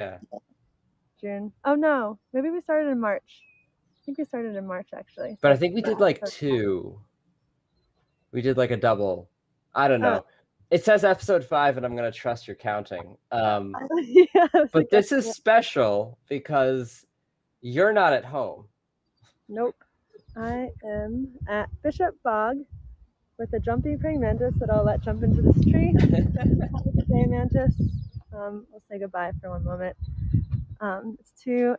Yeah. June. Oh no, maybe we started in March. I think we started in March actually. But I think we did like 2. We did like a double. I don't know. It says episode 5, and I'm gonna trust your counting. Yeah, But this is special because you're not at home. Nope. I am at Bishop Bog with a jumpy praying mantis that I'll let jump into this tree. Have a good day, mantis. We'll say goodbye for one moment. It's too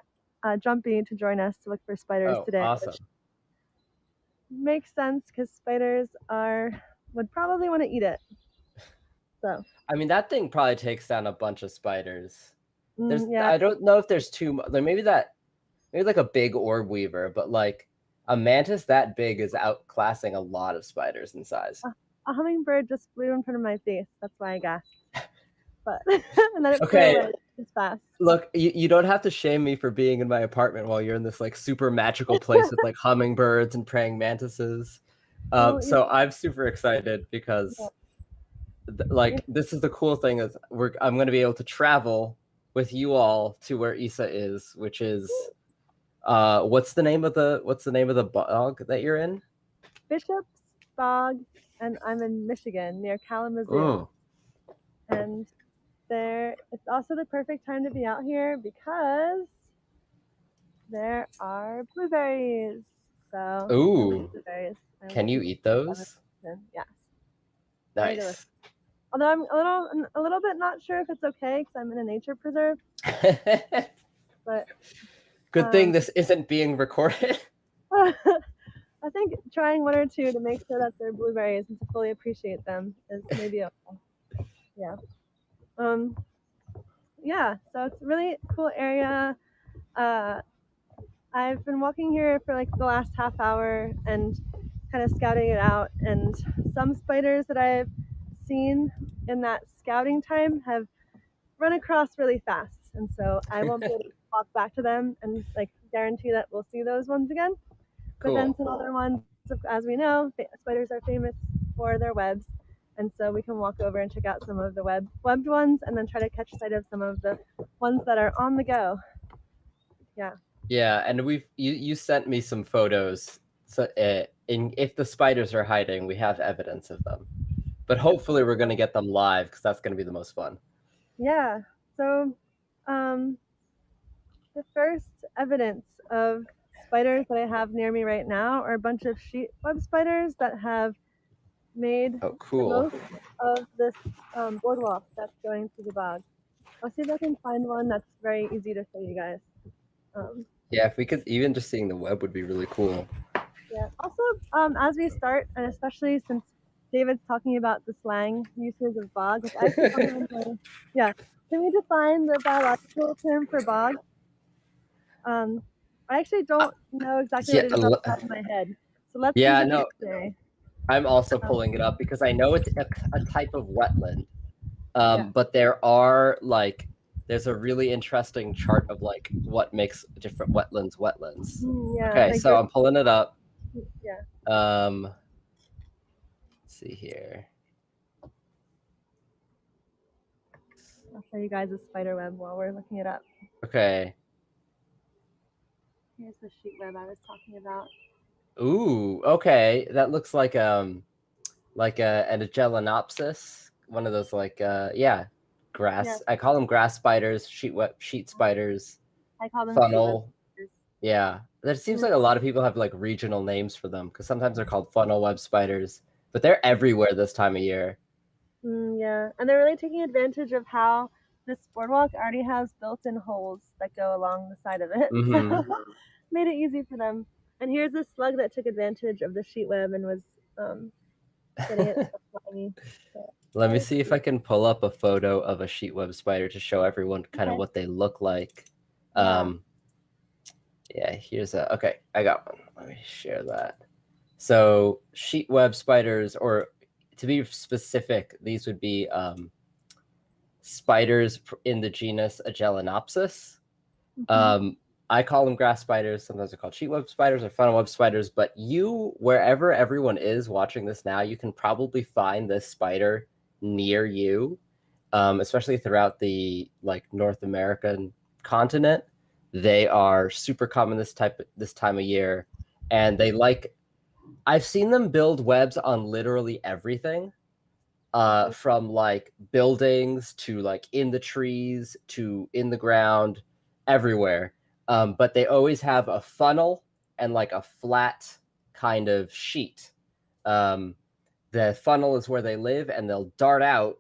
jumpy to join us to look for spiders today. Awesome. Which makes sense because spiders would probably want to eat it. So I mean, that thing probably takes down a bunch of spiders. yeah. I don't know if there's too much. Like maybe like a big orb weaver, but like a mantis that big is outclassing a lot of spiders in size. A hummingbird just flew in front of my face. That's why I gasped. But and then it flew away just fast. Look, you don't have to shame me for being in my apartment while you're in this like super magical place with like hummingbirds and praying mantises. So I'm super excited because like this is the cool thing is I'm going to be able to travel with you all to where Issa is, which is what's the name of the bog that you're in? Bishop's Bog, and I'm in Michigan near Kalamazoo. Ooh. And it's also the perfect time to be out here because there are blueberries. So blueberries. Can you eat those? Yes. Nice. Although I'm a little bit not sure if it's okay because I'm in a nature preserve. But good thing this isn't being recorded. I think trying 1 or 2 to make sure that they're blueberries and to fully appreciate them is maybe okay. Yeah. Yeah, so it's a really cool area. I've been walking here for like the last half hour and kind of scouting it out, and some spiders that I've seen in that scouting time have run across really fast, and so I won't be able to walk back to them and like guarantee that we'll see those ones again. Cool. But then some other ones, as we know, spiders are famous for their webs, and so we can walk over and check out some of the webbed ones and then try to catch sight of some of the ones that are on the go. Yeah. Yeah, and you sent me some photos. So if the spiders are hiding, we have evidence of them. But hopefully we're going to get them live because that's going to be the most fun. Yeah. So the first evidence of spiders that I have near me right now are a bunch of sheet web spiders that have made the most of this boardwalk that's going through the bog. I'll see if I can find one that's very easy to show you guys. Yeah, if we could, even just seeing the web would be really cool. Yeah. Also, as we start, and especially since David's talking about the slang uses of bog, yeah. Can we define the biological term for bog? I actually don't know exactly what it is off the top of my head. So let's use a dictionary. I'm also pulling it up because I know it's a type of wetland. But there's a really interesting chart of like what makes different wetlands. Yeah, okay, so I'm pulling it up. Yeah. Let's see here. I'll show you guys a spider web while we're looking it up. Okay. Here's the sheet web I was talking about. Ooh, okay. That looks like an Agelenopsis, one of those like grass. Yeah. I call them grass spiders, sheet spiders. I call them funnel. Yeah, there seems like a lot of people have like regional names for them because sometimes they're called funnel web spiders, but they're everywhere this time of year. Yeah, and they're really taking advantage of how this boardwalk already has built-in holes that go along the side of it. Mm-hmm. So made it easy for them. And here's a slug that took advantage of the sheet web and was getting it slimy. Let me see if I can pull up a photo of a sheet web spider to show everyone kind of what they look like. Yeah, here's okay, I got one. Let me share that. So sheet web spiders, or to be specific, these would be spiders in the genus Agelenopsis. Mm-hmm. I call them grass spiders. Sometimes they're called sheet web spiders or funnel web spiders. But wherever everyone is watching this now, you can probably find this spider near you. especially throughout the like North American continent. They are super common this time of year, and they like I've seen them build webs on literally everything, from like buildings to like in the trees to in the ground, everywhere. But they always have a funnel and like a flat kind of sheet. Um, the funnel is where they live, and they'll dart out.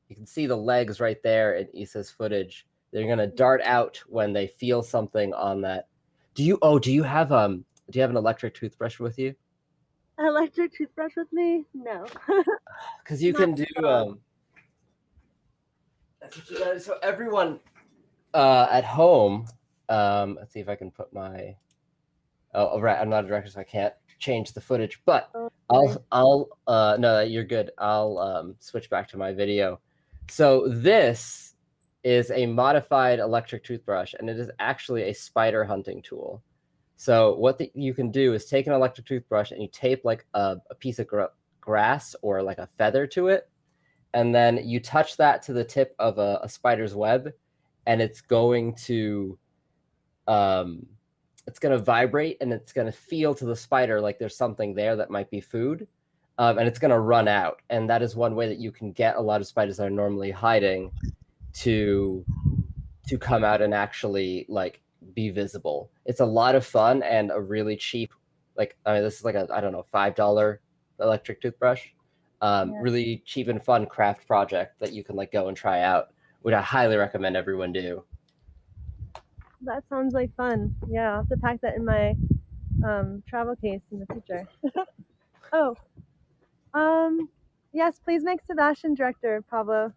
You can see the legs right there in Issa's footage. They're gonna dart out when they feel something on that. Do you have an electric toothbrush with you? An electric toothbrush with me? No. Because you Not can do so everyone at home. Let's see if I can put my. Oh, right. I'm not a director, so I can't change the footage. But no, you're good. I'll switch back to my video. So this is a modified electric toothbrush, and it is actually a spider hunting tool. So what you can do is take an electric toothbrush and you tape like a piece of grass or like a feather to it, and then you touch that to the tip of a spider's web, and it's going to vibrate, and it's going to feel to the spider like there's something there that might be food, and it's going to run out. And that is one way that you can get a lot of spiders that are normally hiding to come out and actually like be visible. It's a lot of fun and a really cheap, like I mean, this is like a I don't know $5 electric toothbrush. Really cheap and fun craft project that you can like go and try out, which I highly recommend everyone do. That sounds like fun. Yeah, I'll have to pack that in my travel case in the future. Oh, yes, please make Sebastian director, Pablo.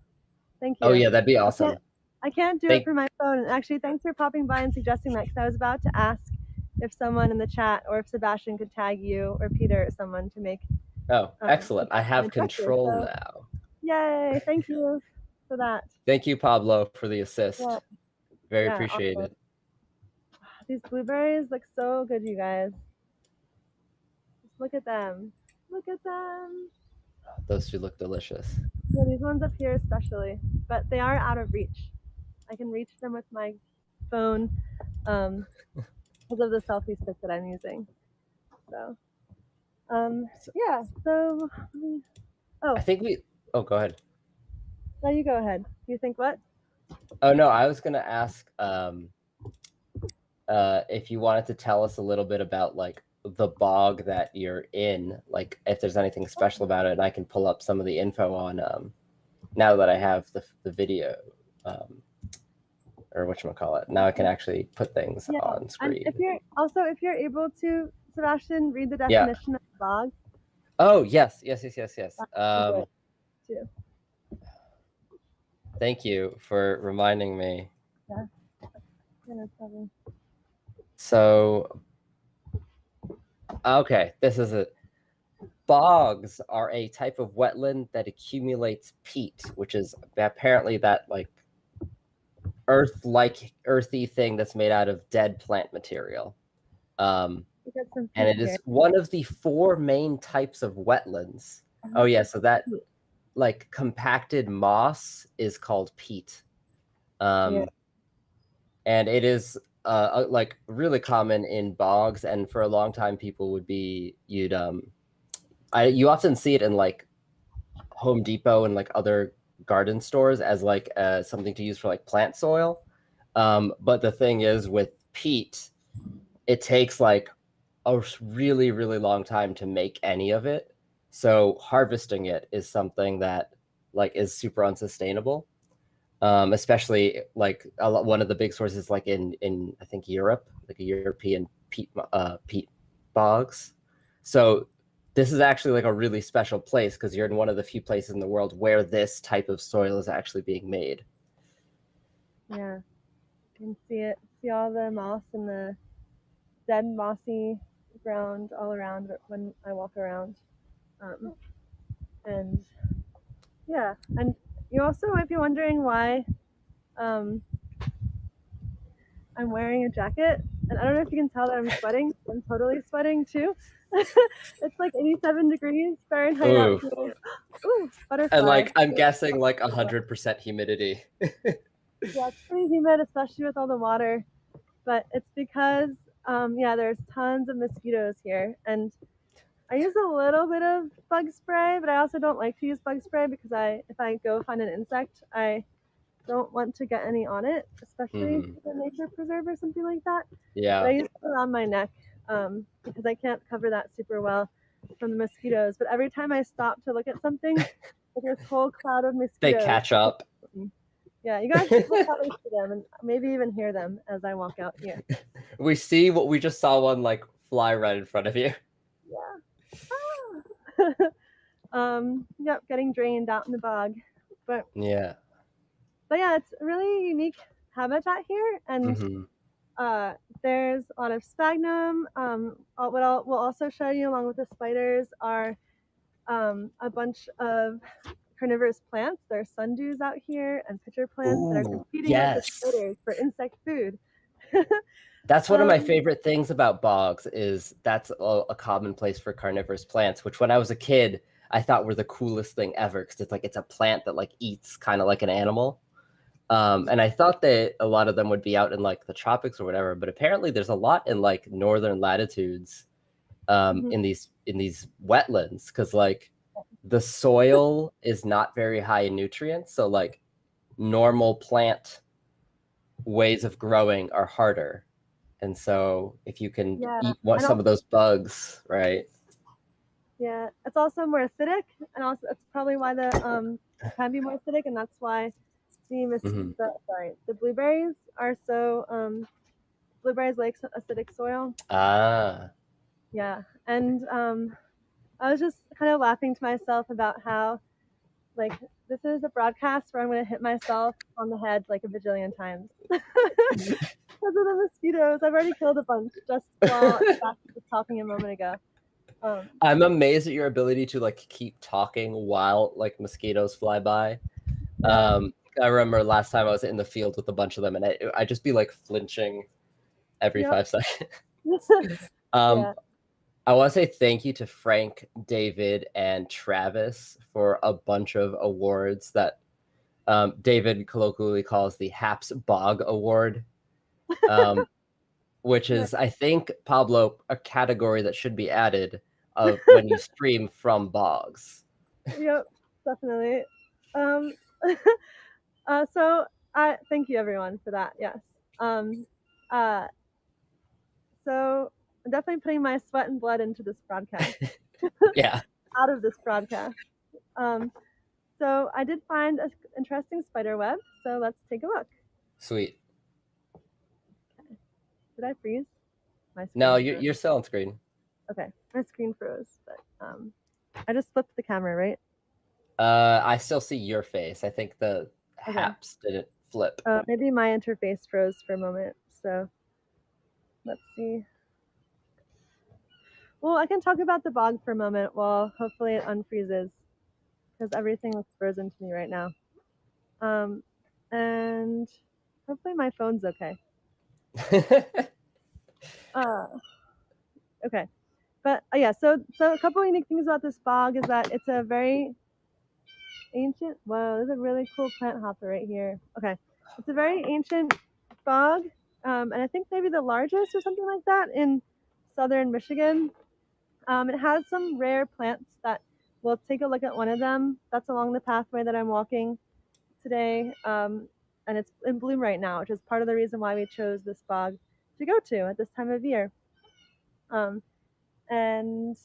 Thank you. Oh yeah, that'd be awesome. I can't do it for my phone. Actually, thanks for popping by and suggesting that, because I was about to ask if someone in the chat or if Sebastian could tag you or Peter or someone to make. Oh, excellent. I have control now. Yay, thank you for that. Thank you, Pablo, for the assist. Yeah. Very appreciated. Awesome. These blueberries look so good, you guys. Just look at them. Look at them. Those two look delicious. Yeah, these ones up here especially, but they are out of reach. I can reach them with my phone because of the selfie stick that I'm using. So, yeah. So, I think we. Oh, go ahead. No, you go ahead. You think what? Oh no, I was gonna ask if you wanted to tell us a little bit about like the bog that you're in, like if there's anything special about it, and I can pull up some of the info on now that I have the video, or whatchamacallit. Now I can actually put things on screen. And if you're able to, Sebastian, read the definition of bog. Oh yes. Thank you for reminding me. Yeah. No problem. So, okay, this is it. Bogs are a type of wetland that accumulates peat, which is apparently that like earthy thing that's made out of dead plant material. And it is one of the 4 main types of wetlands. Oh yeah, so that like compacted moss is called peat. And it is like really common in bogs, and for a long time people would be you often see it in like Home Depot and like other garden stores as like something to use for like plant soil. But the thing is with peat, it takes like a really, really long time to make any of it. So harvesting it is something that like is super unsustainable. Especially like one of the big sources like in I think Europe, like a European peat bogs. So this is actually like a really special place because you're in one of the few places in the world where this type of soil is actually being made. Yeah, you can see it. See all the moss and the dead mossy ground all around when I walk around. And yeah, and you also might be wondering why I'm wearing a jacket, and I don't know if you can tell that I'm sweating. I'm totally sweating too. It's like 87 degrees Fahrenheit out here. Ooh, butterfly. And like I'm guessing like 100% humidity. Yeah, it's pretty humid, especially with all the water. But it's because, yeah, there's tons of mosquitoes here, and I use a little bit of bug spray, but I also don't like to use bug spray because if I go find an insect, I don't want to get any on it, especially Mm-hmm. a nature preserve or something like that. But I Yeah. use it around my neck because I can't cover that super well from the mosquitoes. But every time I stop to look at something, there's this whole cloud of They mosquitoes. catch up. Yeah, you guys will probably see them and maybe even hear them as I walk out here. We see what we just saw one like fly right in front of you. Yeah. Yep, getting drained out in the bog. But Yeah. yeah, it's a really unique habitat here, and Mm-hmm. there's a lot of sphagnum. We'll also show you along with the spiders are a bunch of carnivorous plants. There's sundews out here and pitcher plants that are Ooh, competing with the yes. spiders for insect food. That's one of my um, favorite things about bogs is that's a common place for carnivorous plants, which when I was a kid, I thought were the coolest thing ever because it's like it's a plant that like eats kind of like an animal. And I thought that a lot of them would be out in like the tropics or whatever, but apparently there's a lot in like northern latitudes mhm. in these wetlands because like the soil is not very high in nutrients, so like normal plant ways of growing are harder. And so if you can Yeah, eat what and some of also those bugs, right? yeah, it's also more acidic, and also that's probably why it can be more acidic, and that's why Mm-hmm. the blueberries are so blueberries like acidic soil. Ah. Yeah, and I was just kind of laughing to myself about how like this is a broadcast where I'm going to hit myself on the head like a bajillion times because of the mosquitoes. I've already killed a bunch just while Sebastian was talking a moment ago. Um, I'm amazed at your ability to like keep talking while like mosquitoes fly by. yeah, I remember last time I was in the field with a bunch of them, and I just be like flinching every yep, 5 seconds. Um, yeah, I want to say thank you to Frank, David, and Travis for a bunch of awards that David colloquially calls the Haps Bog Award, um, which yeah, is, I think, Pablo, a category that should be added of when you stream from bogs. yep, definitely. Um, so I thank you everyone for that. Yes. Um, uh, so I'm definitely putting my sweat and blood into this broadcast, Yeah, out of this broadcast. Um, so I did find an interesting spider web. So let's take a look. sweet. Did I freeze? My No, screen froze. you're still on screen. Okay, my screen froze, but I just flipped the camera, right? I still see your face. I think the Okay. Haps didn't flip. Maybe my interface froze for a moment. So let's see. Well, I can talk about the bog for a moment while hopefully it unfreezes because everything looks frozen to me right now. And hopefully my phone's okay. Uh, okay. But yeah, so a couple of unique things about this bog is that it's a very ancient. Whoa, there's a really cool plant hopper right here. Okay, it's a very ancient bog, and I think maybe the largest or something like that in southern Michigan. It has some rare plants that we'll take a look at one of them. That's along the pathway that I'm walking today, and it's in bloom right now, which is part of the reason why we chose this bog to go to at this time of year. Um, and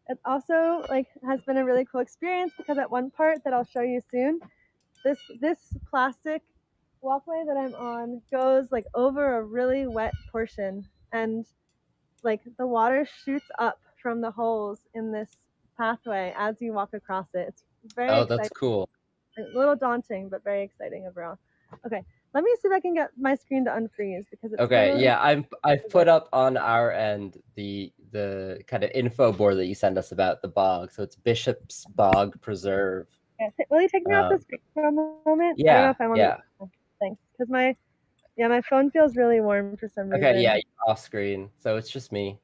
it also like has been a really cool experience because at one part that I'll show you soon, this plastic walkway that I'm on goes like over a really wet portion, and like the water shoots up from the holes in this pathway as you walk across it. It's very Oh, that's exciting, cool. a little daunting, but very exciting overall. Okay, let me see if I can get my screen to unfreeze because it's Okay, totally. yeah, I've put up on our end the kind of info board that you send us about the bog. So it's Bishop's Bog Preserve. Will you take me off the Um, screen for a moment? I don't know yeah, if I'm on yeah. the. Thanks, because my phone feels really warm for some Okay, yeah, reason. you're off screen. So it's just me.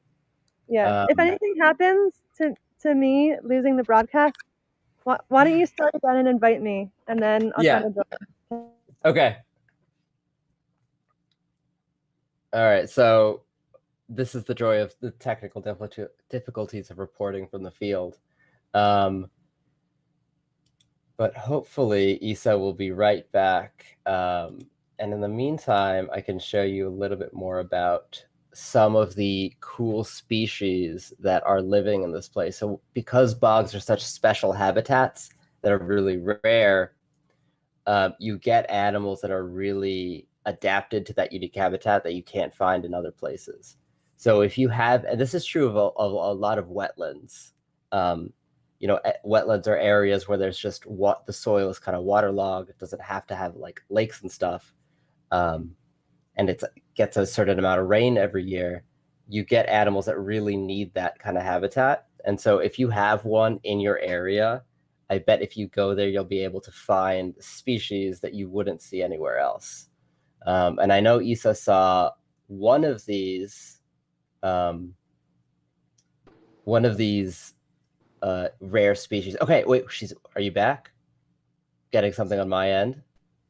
Yeah, if Um, anything happens to me losing the broadcast, Why don't you start again and invite me, and then I'll try to join. Okay. All right. So this is the joy of the technical difficulties of reporting from the field. But hopefully Isa will be right back. And in the meantime, I can show you a little bit more about some of the cool species that are living in this place. So because bogs are such special habitats that are really rare, you get animals that are really adapted to that unique habitat that you can't find in other places. So if you have, and this is true of a lot of wetlands, wetlands are areas where there's just what the soil is kind of waterlogged. It doesn't have to have like lakes and stuff. And it gets a certain amount of rain every year. You get animals that really need that kind of habitat. And so if you have one in your area, I bet if you go there, you'll be able to find species that you wouldn't see anywhere else. And I know Isa saw one of these rare species. Okay, wait, are you back? Getting something on my end?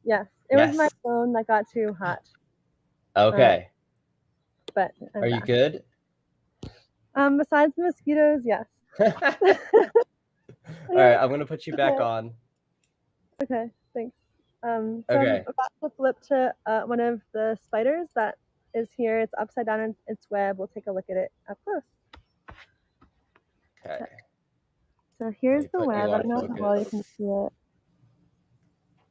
Yes, it was my phone that got too hot. Okay. But are you good? Besides mosquitoes, yes. All right, I'm gonna put you back on. Okay, thanks. So okay. I'm about to flip to one of the spiders that is here. It's upside down in its web. We'll take a look at it up close. Okay. So here's the web. I don't know how well you can see it.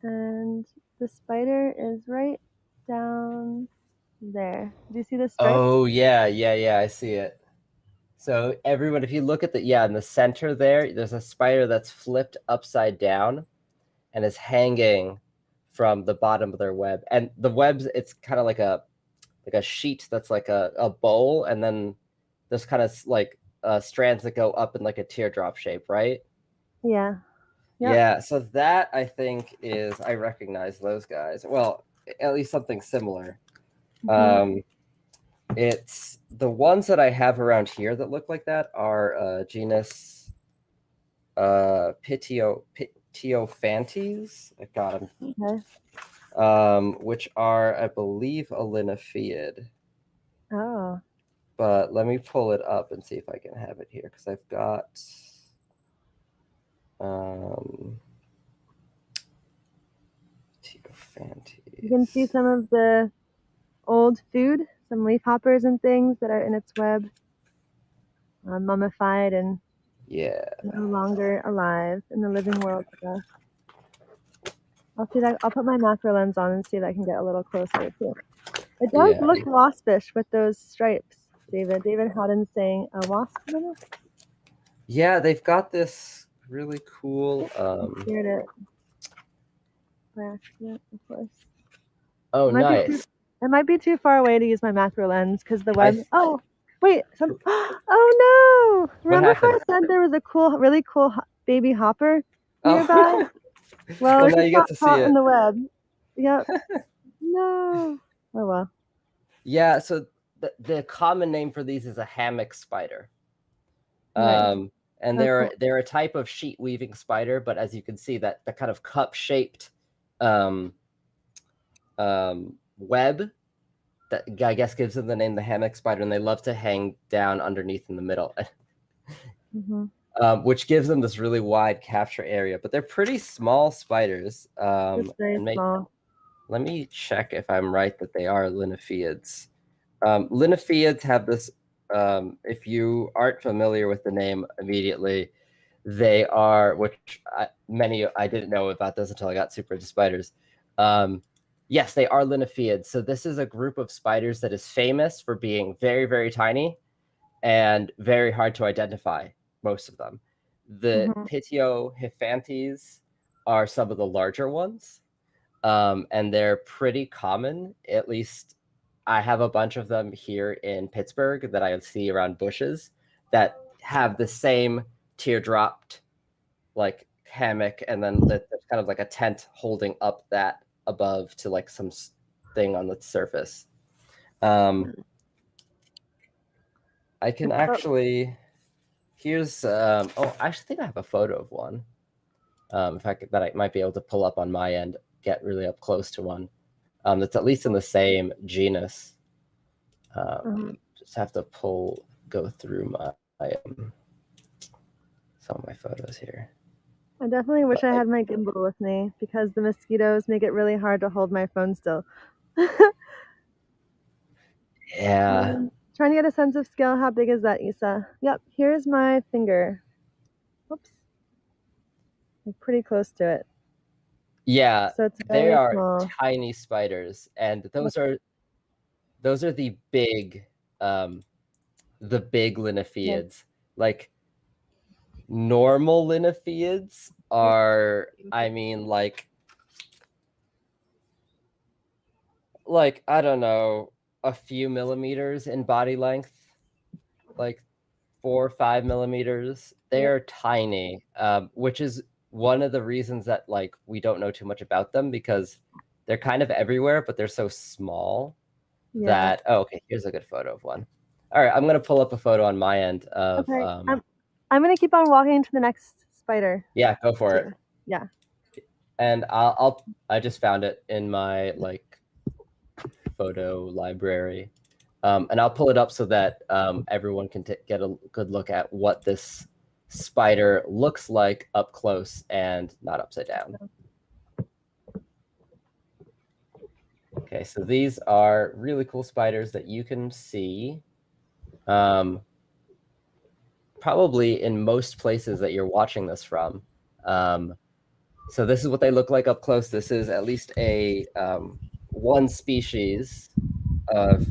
And the spider is right down there. Do you see the stripe? Oh, yeah, I see it. So everyone, if you look at in the center there's a spider that's flipped upside down and is hanging from the bottom of their web. And the webs, it's kind of like a sheet that's like a bowl, and then there's kind of like strands that go up in like a teardrop shape, right? Yeah. Yep. Yeah, so that I think is, I recognize those guys. Well, at least something similar. Mm-hmm. It's the ones that I have around here that look like that are genus Pitiophantes. I got them. Okay. Which are, I believe, a linophiid. Oh. But let me pull it up and see if I can have it here, because I've got you can see some of the old food, some leaf hoppers and things that are in its web, mummified and no longer alive in the living world with us. I'll see that. I'll put my macro lens on and see if I can get a little closer too. It does look waspish with those stripes, David. David Howden's saying a wasp little. Yeah, they've got this really cool. I scared it by accident, of course. Oh, nice. It might be too far away to use my macro lens because the web. Oh, wait. Oh no! Remember how I said there was a really cool baby hopper nearby? Oh. Well, now you get to see it in the web. Yep. No. Oh well. Yeah. So the common name for these is a hammock spider. Nice. And they're a type of sheet weaving spider, but as you can see, that the kind of cup shaped web that I guess gives them the name the hammock spider, and they love to hang down underneath in the middle. Mm-hmm. Which gives them this really wide capture area, but they're pretty small spiders. Very small. Let me check if I'm right that they are linophiids. Linophiids have this, if you aren't familiar with the name immediately, they are, which I didn't know about this until I got super into spiders. Yes, they are linophiids. So this is a group of spiders that is famous for being very, very tiny and very hard to identify, most of them. The Pitiophantes are some of the larger ones, and they're pretty common. At least I have a bunch of them here in Pittsburgh that I see around bushes that have the same teardropped like hammock, and then there's kind of like a tent holding up that above to like some thing on the surface. I can actually, here's I actually think I have a photo of one. In fact, that I might be able to pull up on my end, get really up close to one that's at least in the same genus. Just have to go through some of my photos here. I definitely wish I had my gimbal with me because the mosquitoes make it really hard to hold my phone still. Yeah. Trying to get a sense of scale. How big is that, Isa? Yep, here's my finger. Oops. I'm pretty close to it. Yeah, so it's they are small. tiny spiders, and those are the big linophiids. Like normal linophiids are, I mean, like I don't know, a few millimeters in body length, like 4 or 5 millimeters. They are tiny, which is one of the reasons that like we don't know too much about them, because they're kind of everywhere, but they're so small that okay, here's a good photo of one. All right, I'm gonna pull up a photo on my end of. Okay, I'm gonna keep on walking to the next spider. Yeah, go for it. Yeah. And I just found it in my like photo library, and I'll pull it up so that everyone can get a good look at what this spider looks like up close and not upside down. Okay, so these are really cool spiders that you can see probably in most places that you're watching this from. So this is what they look like up close. This is at least a one species of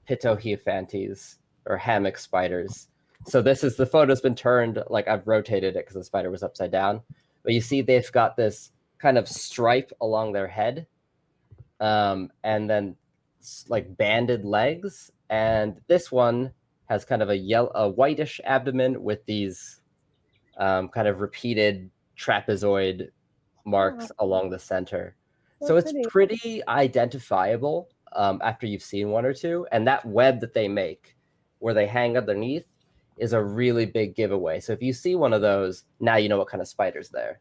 Pitohiophantes, or hammock spiders. So this is, the photo's been turned, like I've rotated it because the spider was upside down. But you see they've got this kind of stripe along their head, and then like banded legs. And this one has kind of a whitish abdomen with these kind of repeated trapezoid marks along the center. So it's pretty identifiable after you've seen one or two. And that web that they make where they hang underneath is a really big giveaway. So if you see one of those, now you know what kind of spider's there.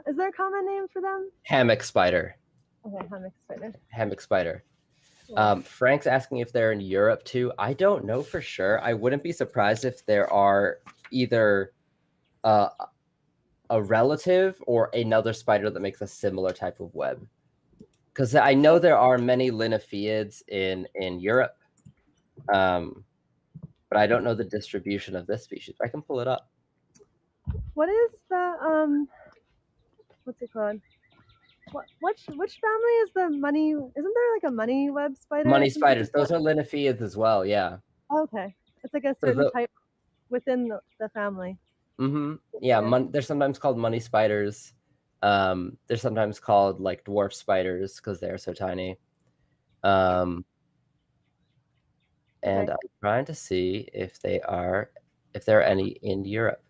Is there a common name for them? Hammock spider. Okay, hammock spider. Hammock spider. Frank's asking if they're in Europe too. I don't know for sure. I wouldn't be surprised if there are either a relative or another spider that makes a similar type of web. Because I know there are many linophiids in Europe, but I don't know the distribution of this species. I can pull it up. What is the what's it called? Which family is the money? Isn't there like a money web spider? Money spiders. Those are linophiids as well. Yeah. Okay, it's like a certain type within the family. Yeah, they're sometimes called money spiders. They're sometimes called like dwarf spiders because they're so tiny. And I'm trying to see if there are any in Europe.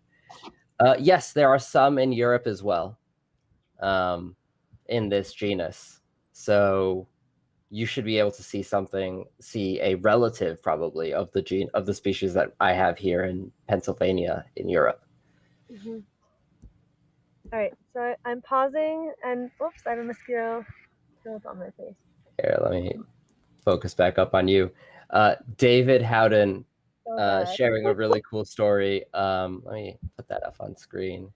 Yes, there are some in Europe as well, in this genus. So you should be able to see a relative probably of the species that I have here in Pennsylvania in Europe. All right, so I'm pausing, and oops, I have a mosquito on my face. Here, let me focus back up on you. David Howden sharing a really cool story. Let me put that up on screen.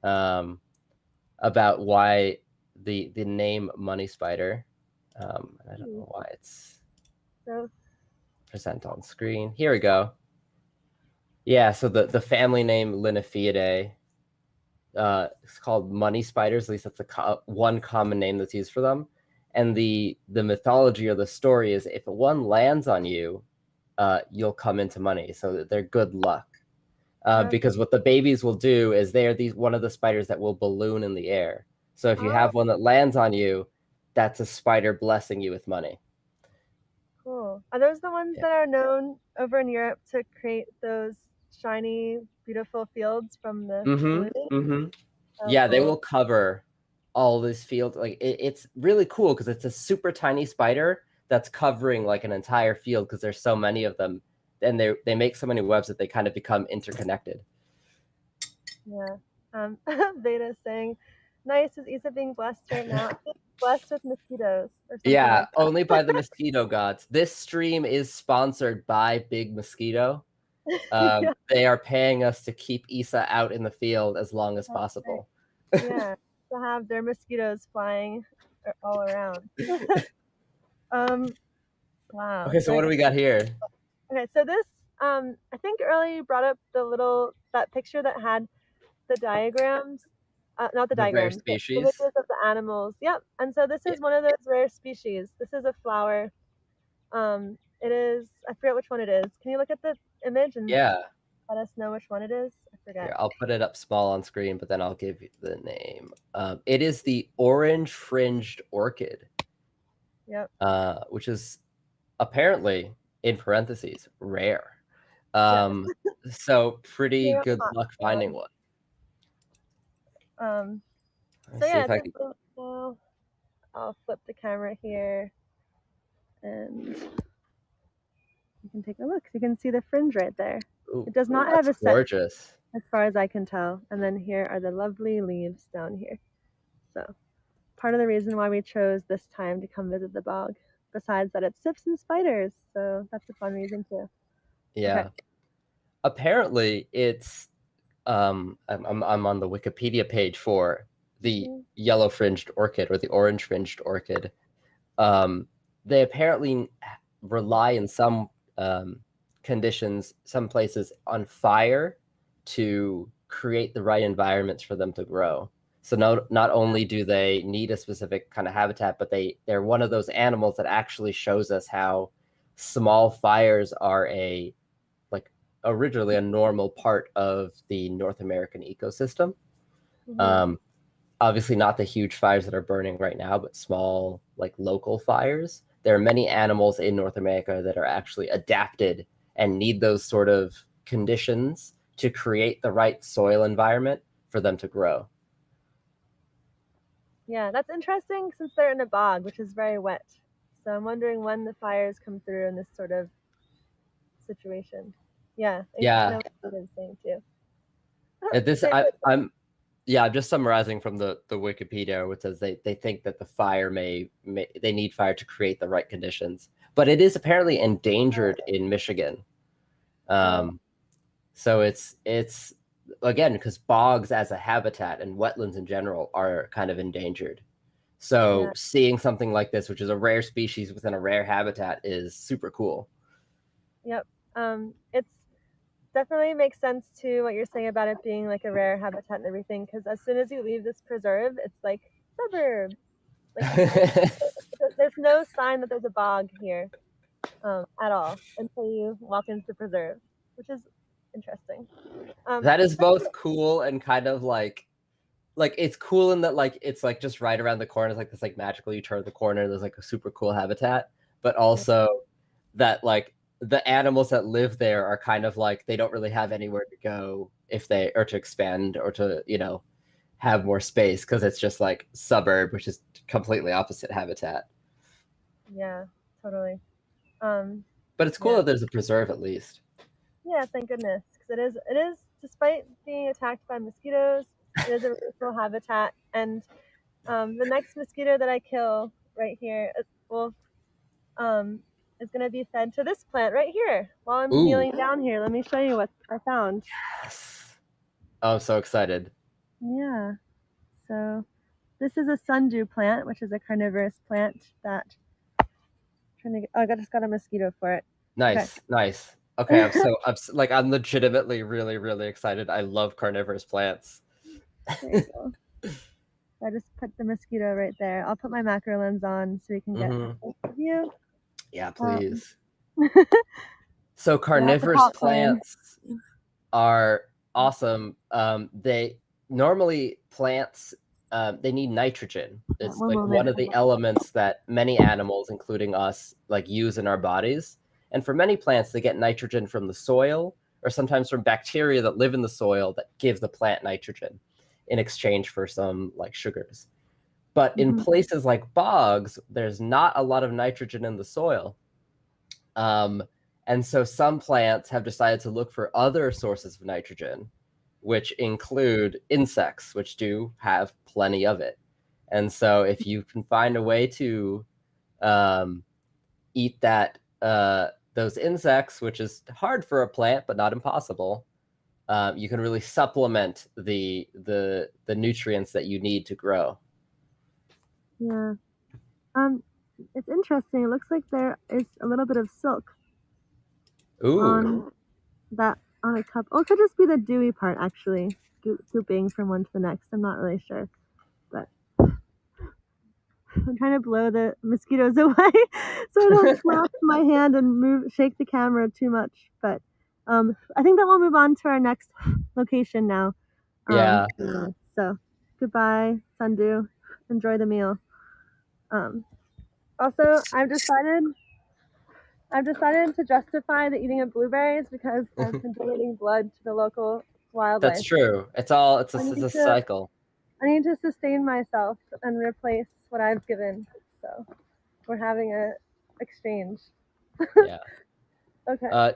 About why the name money spider. I don't know why it's present on screen. Here we go. Yeah, so the family name Linophiidae, it's called money spiders. At least that's one common name that's used for them. And the mythology or the story is, if one lands on you, you'll come into money. So they're good luck. Because what the babies will do is they're one of the spiders that will balloon in the air. So if you have one that lands on you, that's a spider blessing you with money. Cool. Are those the ones that are known over in Europe to create those shiny, beautiful fields from the Yeah, cool. They will cover all this field. Like it's really cool because it's a super tiny spider that's covering like an entire field because there's so many of them, and they make so many webs that they kind of become interconnected. Yeah. Beta saying, "Nice is Isa being blessed right now. I think blessed with mosquitoes or something Yeah, like that." only by the mosquito gods. This stream is sponsored by Big Mosquito. Yeah, They are paying us to keep Isa out in the field as long as that's right. possible. Yeah, to have their mosquitoes flying all around. Um, wow. Okay, so what do we got here? Okay, so this, I think earlier you brought up that picture that had the diagrams, not the The rare diagrams, but species? images of the animals. Yep. And so this Yeah. is one of those rare species. This is a flower. It is, I forget which one it is. Can you look at the image and Yeah. let us know which one it is? I forget. Here, I'll put it up small on screen, but then I'll give you the name. It is the orange fringed orchid, Yep. which is apparently, in parentheses, rare. Yes. So pretty Here good on luck top. finding one. Um, Let's so see yeah, if it's I a can. well, I'll flip the camera here and you can take a look. You can see the fringe right there. Ooh, It does not have that's a set gorgeous. as far as I can tell. And then here are the lovely leaves down here. So part of the reason why we chose this time to come visit the bog, besides that it's sips and spiders. So that's a fun reason too. Okay. Yeah. Apparently, it's I'm on the Wikipedia page for the Mm-hmm. yellow fringed orchid or the orange fringed orchid. They apparently rely in some conditions, some places, on fire to create the right environments for them to grow. So not only do they need a specific kind of habitat, but they're one of those animals that actually shows us how small fires are originally a normal part of the North American ecosystem. Mm-hmm. Um, Obviously not the huge fires that are burning right now, but small, like local fires. There are many animals in North America that are actually adapted and need those sort of conditions to create the right soil environment for them to grow. Yeah, that's interesting since they're in a bog, which is very wet. So I'm wondering when the fires come through in this sort of situation. Yeah, I Yeah, know what it is saying too. this Same with I'm just summarizing from the Wikipedia, which says they think that the fire may they need fire to create the right conditions, but it is apparently endangered in Michigan. oh, Um, So it's again because bogs as a habitat and wetlands in general are kind of endangered. So yeah, seeing something like this, which is a rare species within a rare habitat, is super cool. yep. It's definitely makes sense to what you're saying about it being like a rare habitat and everything. Because as soon as you leave this preserve, it's like suburbs. Like there's no sign that there's a bog here at all until you walk into the preserve, which is interesting. That is both cool and kind of like it's cool in that like it's like just right around the corner. It's like this like magical you turn the corner, there's like a super cool habitat, but Yeah, also that like the animals that live there are kind of like they don't really have anywhere to go if they or to expand or to, have more space because it's just like suburb, which is completely opposite habitat. yeah, totally. Um, But it's cool yeah, that there's a preserve at least. yeah. Thank goodness, because it is despite being attacked by mosquitoes, it is a really cool habitat. And the next mosquito that I kill right here, well, um, is going to be fed to this plant right here. While I'm Ooh, kneeling down here, let me show you what I found. yes. Oh, I'm so excited. Yeah. So this is a sundew plant, which is a carnivorous plant that trying to get, oh, I just got a mosquito for it. Okay. Nice, nice. Okay, I'm legitimately really, really excited. I love carnivorous plants. There you go. I just put the mosquito right there. I'll put my macro lens on so you can get Hmm. a close view. Yeah, Um, please. So yeah, the carnivorous pot plant. plants are awesome. They normally plants they need nitrogen. Yeah, It's we'll like move one it. of the elements that many animals, including us, like use in our bodies. And for many plants, they get nitrogen from the soil or sometimes from bacteria that live in the soil that give the plant nitrogen in exchange for some like sugars. But in Mm-hmm. places like bogs, there's not a lot of nitrogen in the soil. Um, and so some plants have decided to look for other sources of nitrogen, which include insects, which do have plenty of it. And so if you can find a way to eat those insects, which is hard for a plant but not impossible, you can really supplement the nutrients that you need to grow. Yeah. It's interesting. It looks like there is a little bit of silk on a cup. Oh, it could just be the dewy part, actually, gooping from one to the next. I'm not really sure, but I'm trying to blow the mosquitoes away so I don't slap my hand and shake the camera too much. But I think that we'll move on to our next location now. Yeah. So goodbye, Sundu. Enjoy the meal. Also, I've decided to justify the eating of blueberries because I've been donating blood to the local wildlife. That's true. It's a cycle. I need to sustain myself and replace what I've given. So we're having a exchange. Yeah. Okay.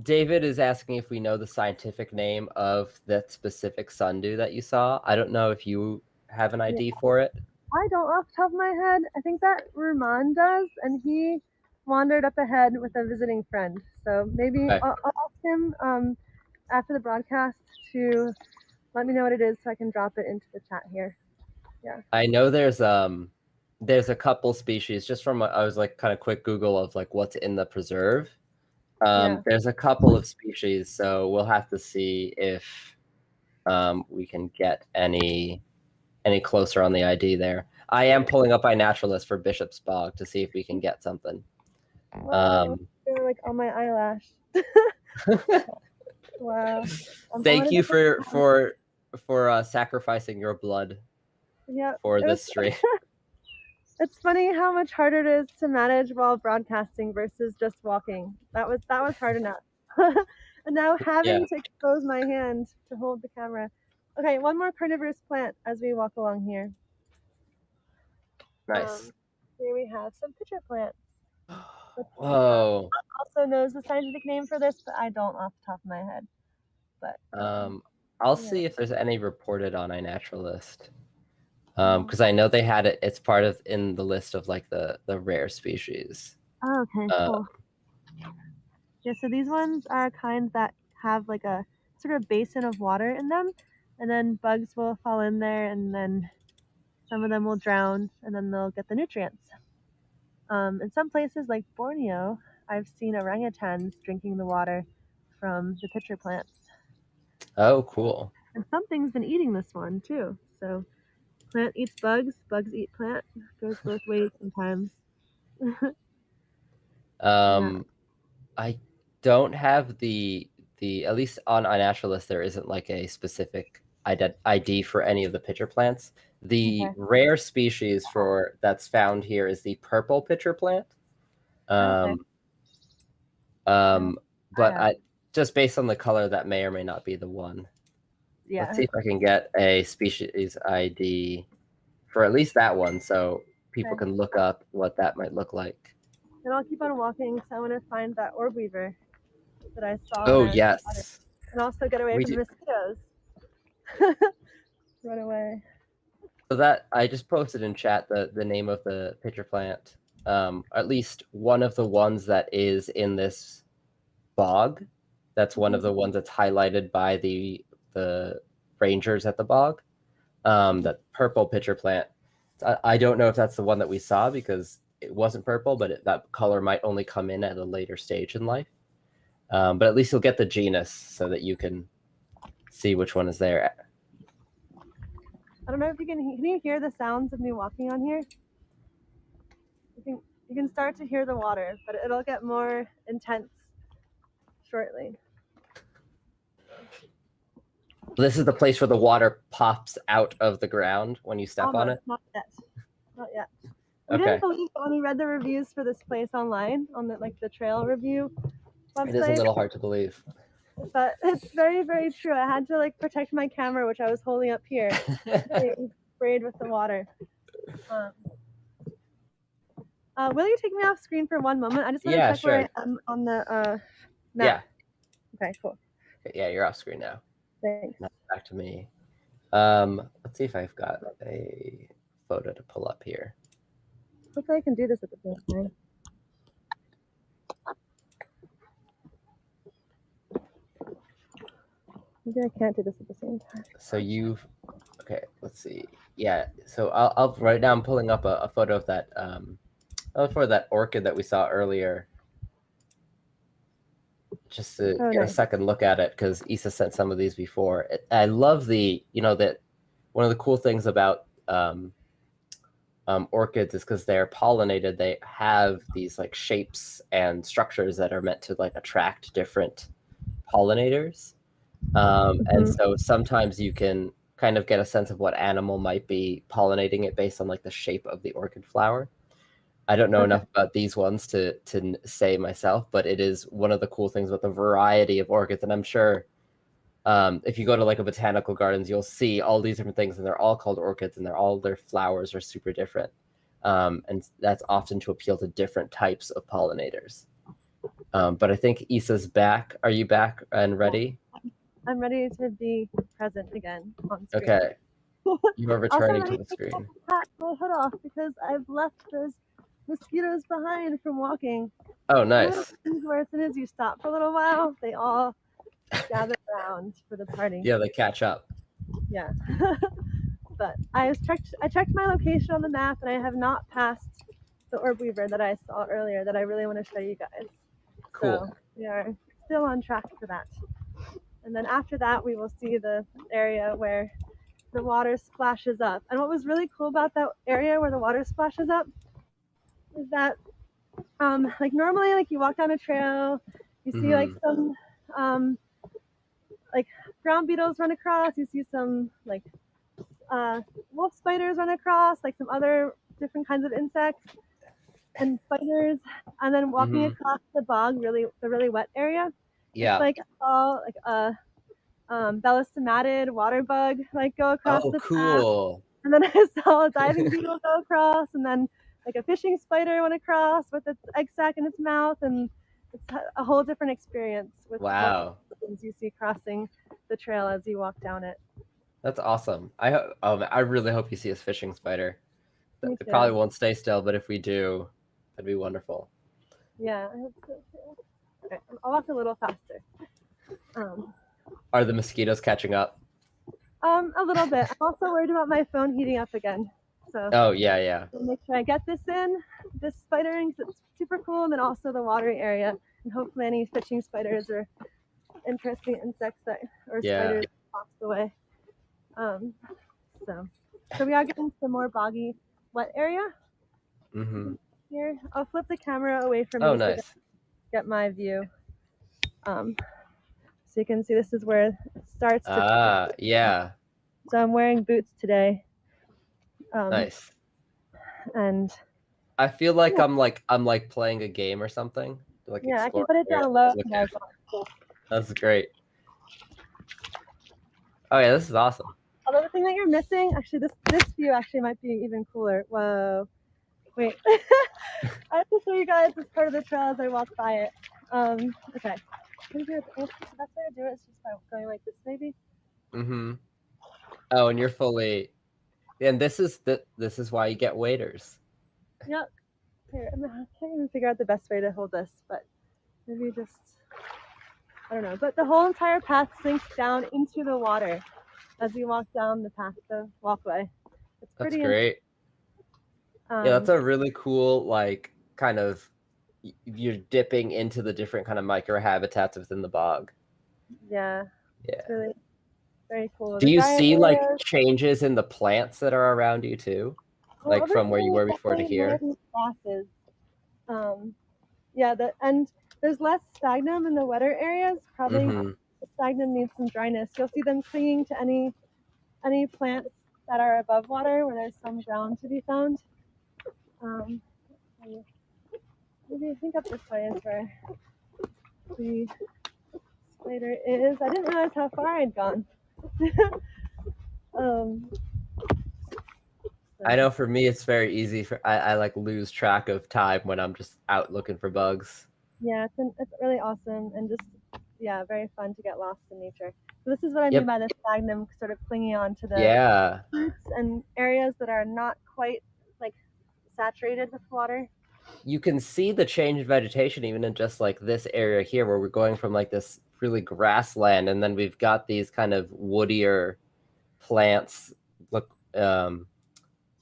David is asking if we know the scientific name of that specific sundew that you saw. I don't know if you have an ID for it. I don't off the top of my head. I think that Ruman does, and he wandered up ahead with a visiting friend. So maybe I'll ask him after the broadcast to let me know what it is so I can drop it into the chat here. Yeah. I know there's a couple species just from I was like kind of quick Google of like what's in the preserve. There's a couple of species, so we'll have to see if we can get any closer on the ID there. I am pulling up iNaturalist for Bishop's Bog to see if we can get something. Wow, they're like on my eyelash. Wow. Thank you for sacrificing your blood for this stream. It's funny how much harder it is to manage while broadcasting versus just walking. That was hard enough. And now having to expose my hand to hold the camera. Okay, one more carnivorous plant as we walk along here. Nice. Here we have some pitcher plants. Whoa. Also knows the scientific name for this, but I don't off the top of my head. But I'll see if there's any reported on iNaturalist. Because I know they had it. It's part of in the list of like the rare species. Oh, okay, cool. Yeah, so these ones are kinds that have like a sort of basin of water in them, and then bugs will fall in there, and then some of them will drown, and then they'll get the nutrients. In some places like Borneo, I've seen orangutans drinking the water from the pitcher plants. Oh, cool. And something's been eating this one too. So plant eats bugs, bugs eat plant. Goes both ways sometimes. I don't have the at least on iNaturalist there isn't like a specific ID for any of the pitcher plants. The rare species that's found here is the purple pitcher plant. But just based on the color, that may or may not be the one. Yeah. Let's see if I can get a species ID for at least that one, so people can look up what that might look like. And I'll keep on walking, so I want to find that orb weaver that I saw. Oh, yes. And also get away from the mosquitoes. Run away. So that I just posted in chat the name of the pitcher plant. At least one of the ones that is in this bog. That's one of the ones that's highlighted by the rangers at the bog. That purple pitcher plant. I don't know if that's the one that we saw because it wasn't purple, but that color might only come in at a later stage in life. But at least you'll get the genus so that you can see which one is there. I don't know if you can you hear the sounds of me walking on here? You can start to hear the water, but it'll get more intense shortly. This is the place where the water pops out of the ground when you step on it? Not yet. Not yet. We didn't believe it when we read the reviews for this place online on the trail review website. It is a little hard to believe. But it's very, very true. I had to protect my camera, which I was holding up here, sprayed with the water. Will you take me off screen for one moment? I just want to check where I am on the map. Yeah. Okay, cool. Yeah, you're off screen now. Thanks. back to me. Let's see if I've got a photo to pull up here. Hopefully I can do this at the same time. Maybe I can't do this at the same time. So okay, let's see. Yeah, so I'll right now I'm pulling up a photo of that for that orchid that we saw earlier. Just to get a second look at it, because Issa sent some of these before. I love that one of the cool things about orchids is because they're pollinated, they have these like shapes and structures that are meant to like attract different pollinators. And so sometimes you can kind of get a sense of what animal might be pollinating it based on like the shape of the orchid flower. I don't know enough about these ones to say myself, but it is one of the cool things about the variety of orchids. And I'm sure if you go to like a botanical gardens, you'll see all these different things, and they're all called orchids, and their flowers are super different. And that's often to appeal to different types of pollinators. But I think Issa's back. Are you back and ready? I'm ready to be present again on screen. Okay. You are returning to the screen. Pat my hood off because I've left those mosquitoes behind from walking. Oh, nice. Where as soon as you stop for a little while, they all gather around for the party. Yeah, they catch up. Yeah. But I checked my location on the map, and I have not passed the orb weaver that I saw earlier that I really want to show you guys. Cool. So we are still on track for that. And then after that, we will see the area where the water splashes up. And what was really cool about that area where the water splashes up is that, like normally, like you walk down a trail, you see like some, like ground beetles run across. You see some like wolf spiders run across, like some other different kinds of insects and spiders. And then walking across the bog, the really wet area. Yeah. It's like all like a belastomatid water bug like go across the cool path. And then I saw a diving beetle go across, and then like a fishing spider went across with its egg sac in its mouth, and it's a whole different experience with what you see crossing the trail as you walk down it. That's awesome. I really hope you see a fishing spider. It probably won't stay still, but if we do, that'd be wonderful. Yeah, I hope so too. Okay, I'll walk a little faster. Are the mosquitoes catching up? A little bit. I'm also worried about my phone heating up again. So. Oh yeah. I'll make sure I get this spidering, because it's super cool, and then also the watery area, and hopefully any fishing spiders or interesting insects spiders off the way. So we are getting some more boggy, wet area. Here, I'll flip the camera away from me so I can get my view. So you can see this is where it starts to. Yeah. So I'm wearing boots today. Nice. And I feel like I'm playing a game or something. Like I can put it down low. That's great. Oh yeah, this is awesome. Although the thing that you're missing, actually, this view actually might be even cooler. Whoa. Wait. I have to show you guys this part of the trail as I walk by it. Okay. The best way to do it is just by going like this, maybe. Oh, and you're fully. And this is why you get waiters. Yep. Here, I can't even figure out the best way to hold this, but maybe just, I don't know. But the whole entire path sinks down into the water as you walk down the walkway. It's pretty. That's great. Yeah, that's a really cool, like, kind of, you're dipping into the different kind of microhabitats within the bog. Yeah. It's really very cool. Do you see like changes in the plants that are around you too? Like from where you were before to here? Grasses. Yeah, and there's less sphagnum in the wetter areas. Probably the sphagnum needs some dryness. You'll see them clinging to any plants that are above water where there's some ground to be found. Maybe I think up this way is where the spider is. I didn't realize how far I'd gone. I know for me it's very easy I like lose track of time when I'm just out looking for bugs. Yeah, it's really awesome, and just yeah, very fun to get lost in nature. So this is what I mean Yep. by the sphagnum sort of clinging on to the Yeah. roots and areas that are not quite like saturated with water. You can see the change in vegetation even in just like this area here where we're going from like this really grassland and then we've got these kind of woodier plants look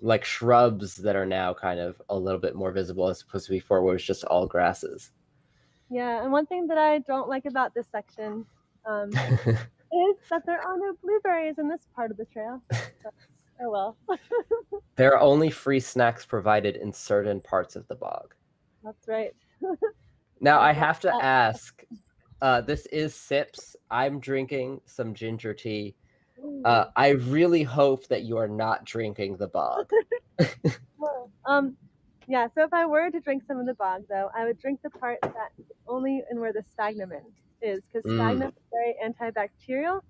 like shrubs that are now kind of a little bit more visible as opposed to before where it was just all grasses. Yeah, and one thing that I don't like about this section is that there are no blueberries in this part of the trail. But, oh well. There are only free snacks provided in certain parts of the bog. That's right. Now I have to ask, this is Sips. I'm drinking some ginger tea. I really hope that you are not drinking the bog. Yeah, so if I were to drink some of the bog, though, I would drink the part that only in where the sphagnum is, because sphagnum is very antibacterial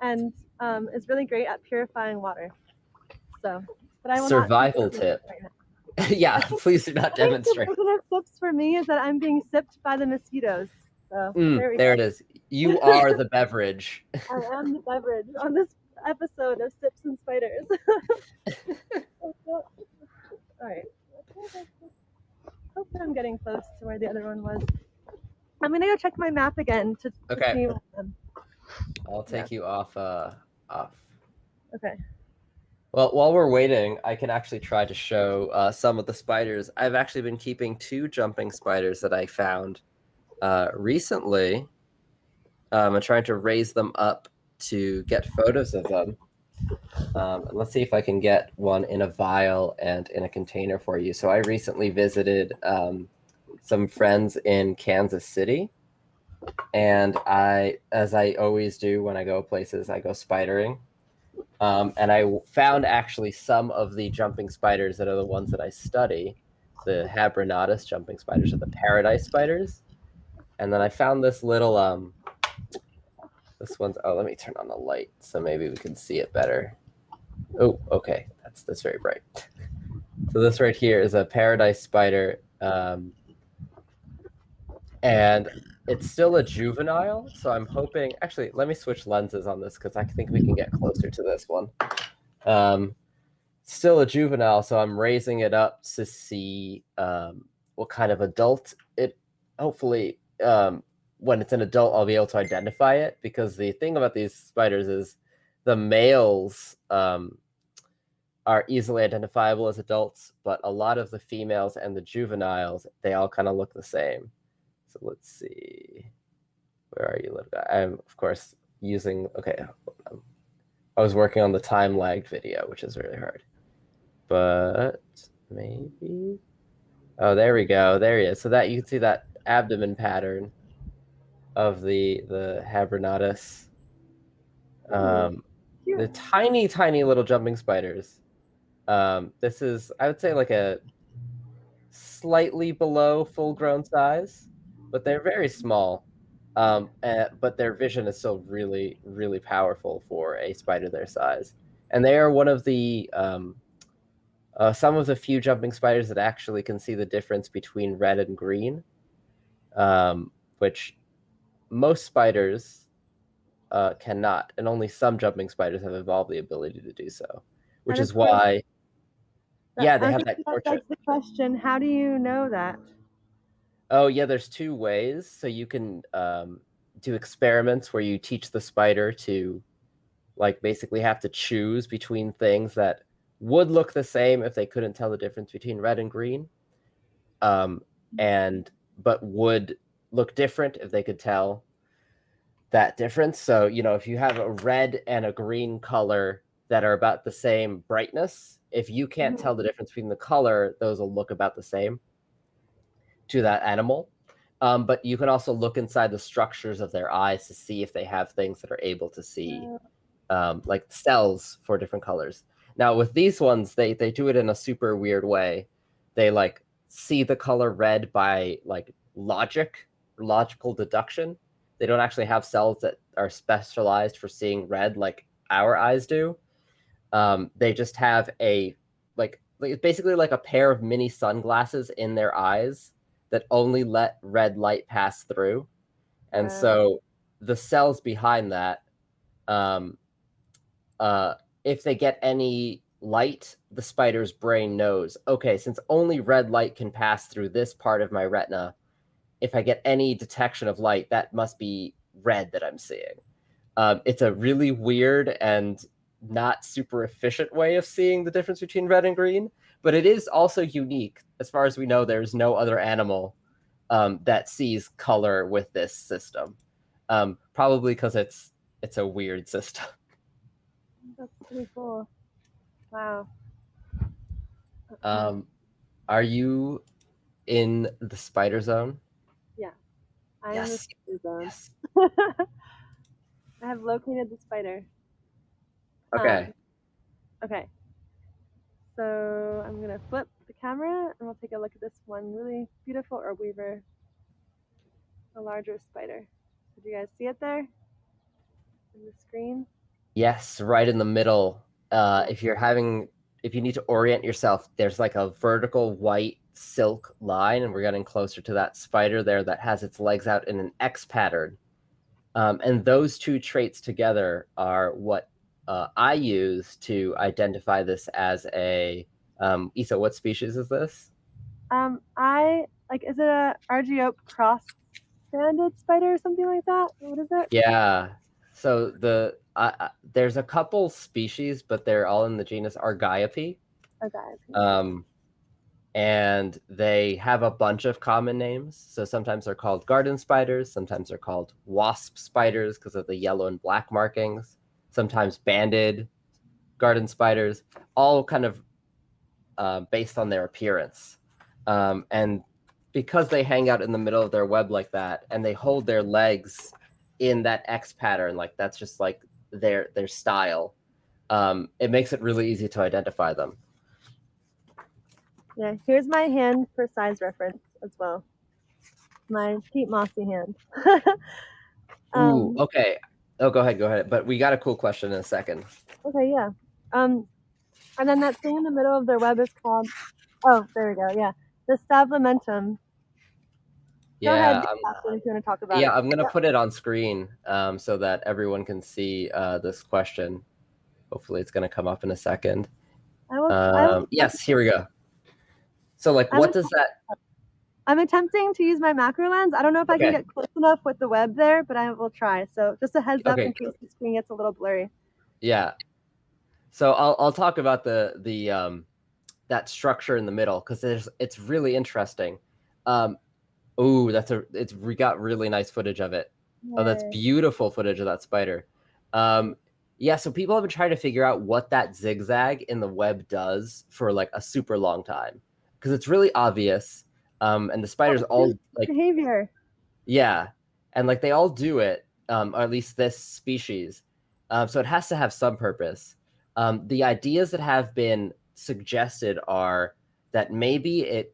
and is really great at purifying water. So, but I will Survival not tip. right now. Yeah, please do not demonstrate. The version of sips for me is that I'm being sipped by the mosquitoes. So there it is. You are the beverage. I am the beverage on this episode of Sips and Spiders. All right. Hope I'm getting close to where the other one was. I'm gonna go check my map again to see. I'll take you off. Okay. Well, while we're waiting, I can actually try to show some of the spiders. I've actually been keeping 2 jumping spiders that I found recently. I'm trying to raise them up to get photos of them. Let's see if I can get one in a vial and in a container for you. So I recently visited some friends in Kansas City. And as I always do when I go places, I go spidering. And I found actually some of the jumping spiders that are the ones that I study. The Habernatus jumping spiders are the paradise spiders. And then I found this little, this one's, oh, let me turn on the light so maybe we can see it better. Oh, okay, that's very bright. So this right here is a paradise spider. And it's still a juvenile, so I'm hoping, actually, let me switch lenses on this because I think we can get closer to this one. Still a juvenile, so I'm raising it up to see what kind of adult it, hopefully, when it's an adult, I'll be able to identify it, because the thing about these spiders is the males are easily identifiable as adults, but a lot of the females and the juveniles, they all kind of look the same. So let's see. Where are you, little guy? I'm, of course, using, okay. I was working on the time lagged video, which is really hard. But maybe. Oh, there we go. There he is. So that you can see that abdomen pattern of the Habernatus. The tiny, tiny little jumping spiders. This is, I would say, like a slightly below full-grown size, but they're very small. But their vision is still really, really powerful for a spider their size. And they are one of the some of the few jumping spiders that actually can see the difference between red and green, which most spiders cannot, and only some jumping spiders have evolved the ability to do so, which is why, yeah, they have that portrait. That's the question. How do you know that? Oh, yeah, there's 2 ways. So you can do experiments where you teach the spider to, like, basically have to choose between things that would look the same if they couldn't tell the difference between red and green, but would look different if they could tell that difference. So, if you have a red and a green color that are about the same brightness, if you can't tell the difference between the color, those will look about the same to that animal. But you can also look inside the structures of their eyes to see if they have things that are able to see, like cells for different colors. Now, with these ones, they do it in a super weird way. They like see the color red by like logical deduction. They don't actually have cells that are specialized for seeing red like our eyes do. They just have a like basically like a pair of mini sunglasses in their eyes that only let red light pass through. And so the cells behind that, um, if they get any light, the spider's brain knows, okay, since only red light can pass through this part of my retina, if I get any detection of light, that must be red that I'm seeing. It's a really weird and not super efficient way of seeing the difference between red and green, but it is also unique. As far as we know, there's no other animal that sees color with this system. Probably because it's a weird system. That's pretty cool. Wow. Are you in the spider zone? Yeah, I'm in the Yes. spider zone. Yes. I have located the spider. Okay. Okay. So I'm gonna flip the camera and we'll take a look at this one really beautiful orb weaver, a larger spider. Did you guys see it there in the screen? Yes, right in the middle. If you need to orient yourself, there's like a vertical white silk line, and we're getting closer to that spider there that has its legs out in an X pattern. And those two traits together are what I use to identify this as a Isa, what species is this? Is it a Argiope cross-banded spider or something like that? What is it? Yeah. So there's a couple species, but they're all in the genus Argiope. Okay. And they have a bunch of common names. So sometimes they're called garden spiders, sometimes they're called wasp spiders because of the yellow and black markings, sometimes banded garden spiders, all kind of based on their appearance. And because they hang out in the middle of their web like that, and they hold their legs in that X pattern, like that's just like their style, it makes it really easy to identify them. Yeah, here's my hand for size reference as well. My Pete Mossy hand. Ooh, okay. Oh, go ahead. But we got a cool question in a second. Okay, yeah. And then that thing in the middle of their web is called, oh, there we go, yeah. The Stavlamentum. Go ahead, Yeah, Sebastian, if you want to talk about it. I'm gonna put it on screen so that everyone can see this question. Hopefully, it's gonna come up in a second. I will. Yes, here we go. So, like, what does that? I'm attempting to use my macro lens. I don't know if I can get close enough with the web there, but I will try. So just a heads up in case the screen gets a little blurry. Yeah. So I'll talk about the that structure in the middle because it's really interesting. Oh, we got really nice footage of it. Yay. Oh, that's beautiful footage of that spider. Yeah, so people have been trying to figure out what that zigzag in the web does for like a super long time because it's really obvious. And the spiders all like behavior. Yeah, and like they all do it, or at least this species. So it has to have some purpose. The ideas that have been suggested are that maybe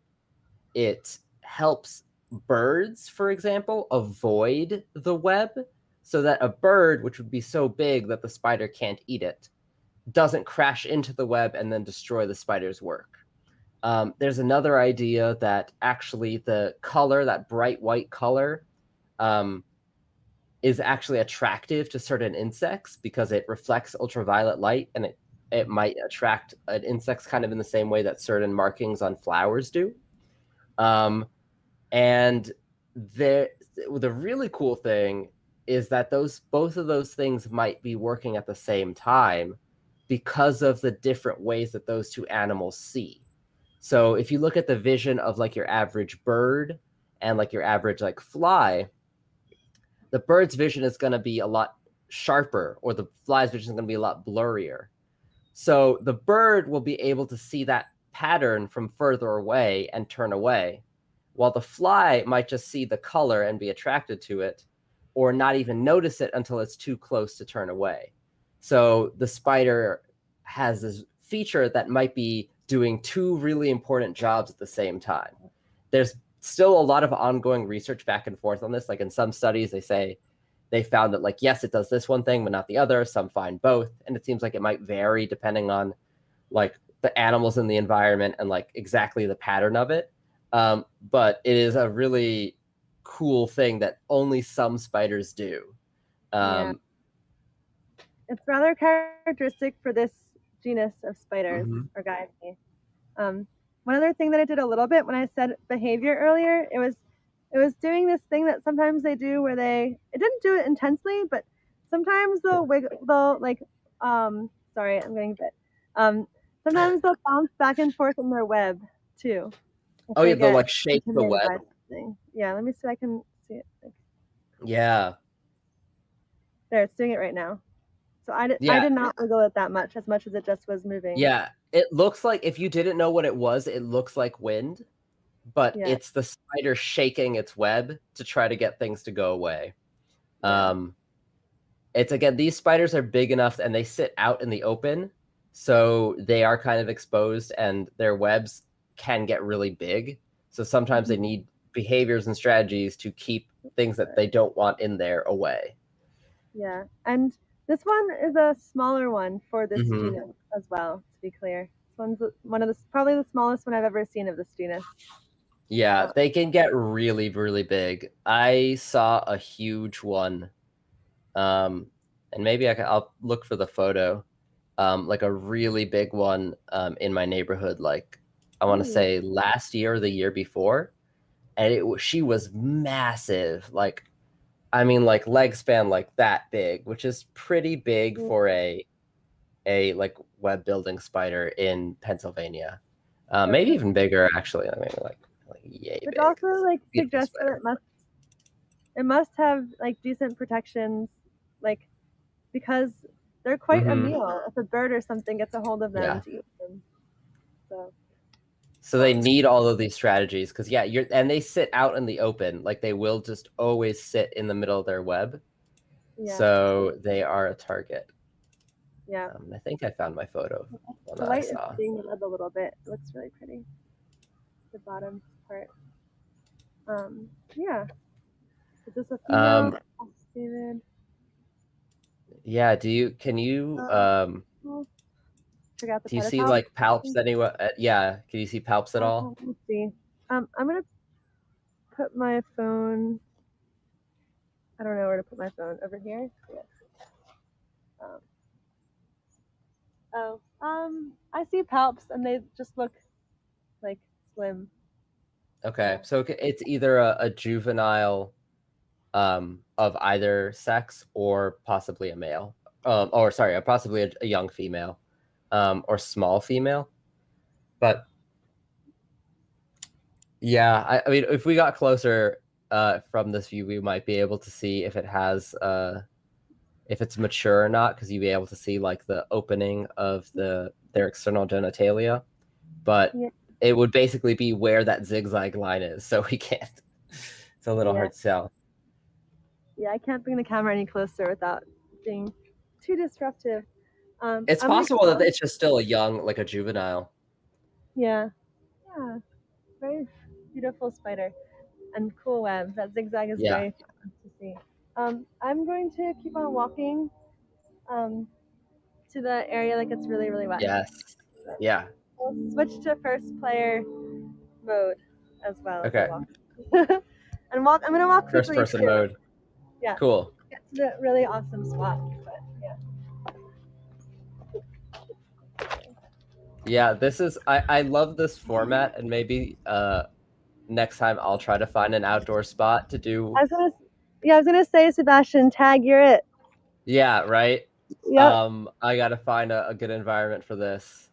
it helps birds, for example, avoid the web so that a bird, which would be so big that the spider can't eat it, doesn't crash into the web and then destroy the spider's work. There's another idea that actually the color, that bright white color, is actually attractive to certain insects because it reflects ultraviolet light and it might attract insects kind of in the same way that certain markings on flowers do. And the really cool thing is that both of those things might be working at the same time because of the different ways that those two animals see. So if you look at the vision of like your average bird and like your average like fly, the bird's vision is going to be a lot sharper, or the fly's vision is going to be a lot blurrier. So the bird will be able to see that pattern from further away and turn away, while the fly might just see the color and be attracted to it, or not even notice it until it's too close to turn away. So the spider has this feature that might be doing two really important jobs at the same time. There's still a lot of ongoing research back and forth on this. Like in some studies, they say they found that, like, yes, it does this one thing, but not the other. Some find both. And it seems like it might vary depending on like the animals in the environment and like exactly the pattern of it. But it is a really cool thing that only some spiders do. Yeah. It's rather characteristic for this genus of spiders, or Gaiaceae. One other thing that I did a little bit when I said behavior earlier, it was doing this thing that sometimes they do where it didn't do it intensely, but sometimes they'll like, sorry, I'm getting bit. Sometimes they'll bounce back and forth in their web too. Oh yeah, they'll like shake the web. Yeah, let me see if I can see it. Yeah. There, it's doing it right now. So I did not wiggle it that much, as it just was moving. Yeah, it looks like, if you didn't know what it was, it looks like wind, but it's the spider shaking its web to try to get things to go away. It's, again, these spiders are big enough and they sit out in the open, so they are kind of exposed and their webs can get really big. So sometimes they need behaviors and strategies to keep things that they don't want in there away. Yeah, and this one is a smaller one for this genus as well, to be clear. This one's probably the smallest one I've ever seen of this genus. Yeah, they can get really, really big. I saw a huge one, and maybe I'll look for the photo, like a really big one in my neighborhood, like I want to say last year or the year before, and she was massive, like, I mean, like leg span like that big, which is pretty big for a like web building spider in Pennsylvania. Maybe even bigger, actually. I mean, like yay Which big. also like suggests that it must have like decent protections, like, because they're quite a meal if a bird or something gets a hold of them to eat them. So they need all of these strategies because and they sit out in the open, like they will just always sit in the middle of their web. So they are a target. Yeah. I think I found my photo. The light is seeing the web a little bit. It looks really pretty. The bottom part. Yeah. Is this a female? David? Yeah. Can you do you see like palps anywhere? Yeah. Can you see palps at all? Let's see. I'm gonna put my phone. I don't know where to put my phone. Over here. Yes. I see palps, and they just look like slim. Okay, so it's either a juvenile of either sex or possibly a male, or sorry, possibly a young female, or small female. But yeah, I mean, if we got closer from this view, we might be able to see if it has if it's mature or not, because you'd be able to see like the opening of their external genitalia, but it would basically be where that zigzag line is, so we can't. It's a little hard to tell. Yeah, I can't bring the camera any closer without being too disruptive. It's possible that it's just still a young, like a juvenile. Yeah. Very beautiful spider and cool web. That zigzag is very fun to see. I'm going to keep on walking to the area that gets really, really wet. Yes. Yeah. We'll switch to first player mode as well. Okay. And walk. I'm gonna walk quickly. First person mode. Yeah. Cool. Get to the really awesome spot. But yeah. Yeah, this is I love this format, and maybe next time I'll try to find an outdoor spot to do. I was gonna say, Sebastian, tag, you're it. Yeah, right. Yep. I gotta find a good environment for this,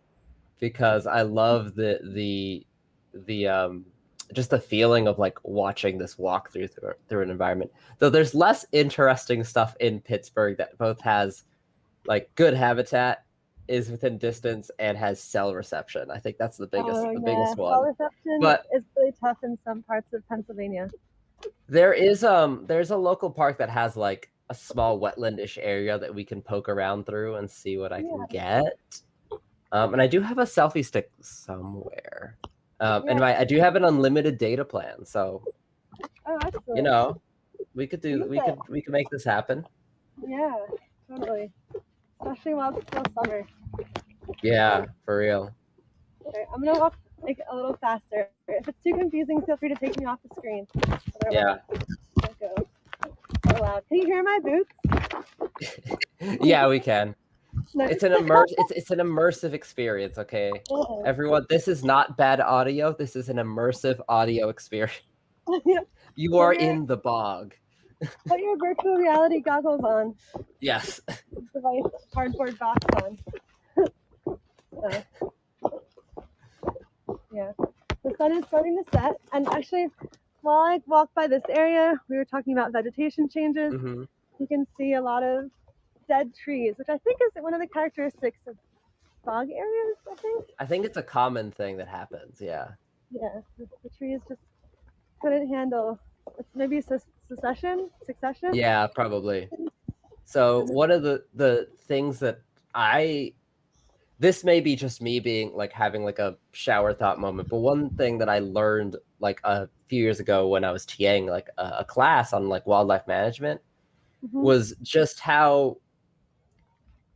because I love the just the feeling of like watching this walk through an environment. Though there's less interesting stuff in Pittsburgh that both has like good habitat, is within distance, and has cell reception. I think that's the biggest biggest one. Cell reception is really tough in some parts of Pennsylvania. There's a local park that has like a small wetlandish area that we can poke around through and see what I can get. And I do have a selfie stick somewhere. And I do have an unlimited data plan, so you know, we could make this happen. Yeah, totally. Especially while it's still summer. Yeah, for real. Okay, I'm gonna walk like a little faster. If it's too confusing, feel free to take me off the screen. Yeah. go so loud. Can you hear my boots? Yeah, we can. No. It's an immersive experience, okay? Yeah. Everyone, this is not bad audio. This is an immersive audio experience. You are in the bog. Put your virtual reality goggles on. Yes. Device cardboard box on. So, yeah. The sun is starting to set, and actually, while I walk by this area, we were talking about vegetation changes. Mm-hmm. You can see a lot of dead trees, which I think is one of the characteristics of fog areas, I think it's a common thing that happens, yeah. Yeah, the trees just couldn't handle, it's maybe succession? Yeah, probably. So one of the things that this may be just me being like having like a shower thought moment, but one thing that I learned like a few years ago when I was TAing like a class on like wildlife management was just how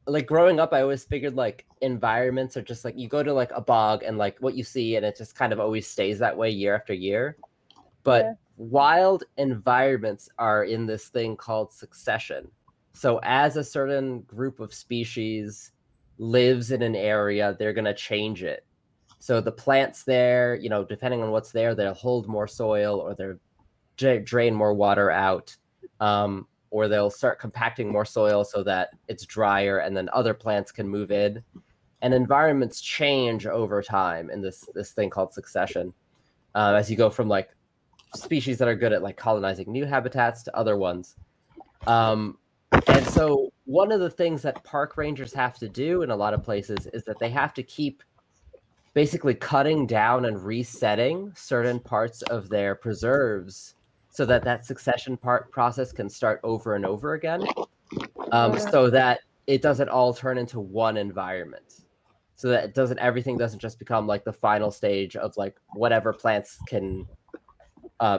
like growing up, I always figured like environments are just like you go to like a bog and like what you see and it just kind of always stays that way year after year. But wild environments are in this thing called succession. So as a certain group of species lives in an area, they're going to change it. So the plants there, you know, depending on what's there, they'll hold more soil or they'll drain more water out. Or they'll start compacting more soil so that it's drier and then other plants can move in. And environments change over time in this thing called succession. As you go from like species that are good at like colonizing new habitats to other ones. And so one of the things that park rangers have to do in a lot of places is that they have to keep basically cutting down and resetting certain parts of their preserves so that that succession process can start over and over again, so that it doesn't all turn into one environment, so that everything doesn't just become like the final stage of like whatever plants can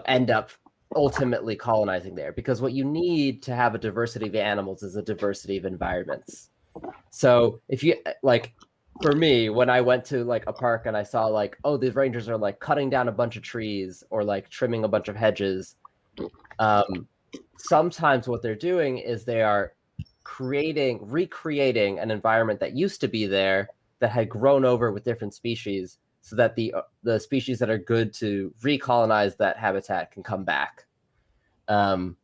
end up ultimately colonizing there. Because what you need to have a diversity of animals is a diversity of environments. So if you like, for me, when I went to like a park and I saw like, oh, these rangers are like cutting down a bunch of trees or like trimming a bunch of hedges, sometimes what they're doing is they are recreating an environment that used to be there that had grown over with different species, so that the species that are good to recolonize that habitat can come back. And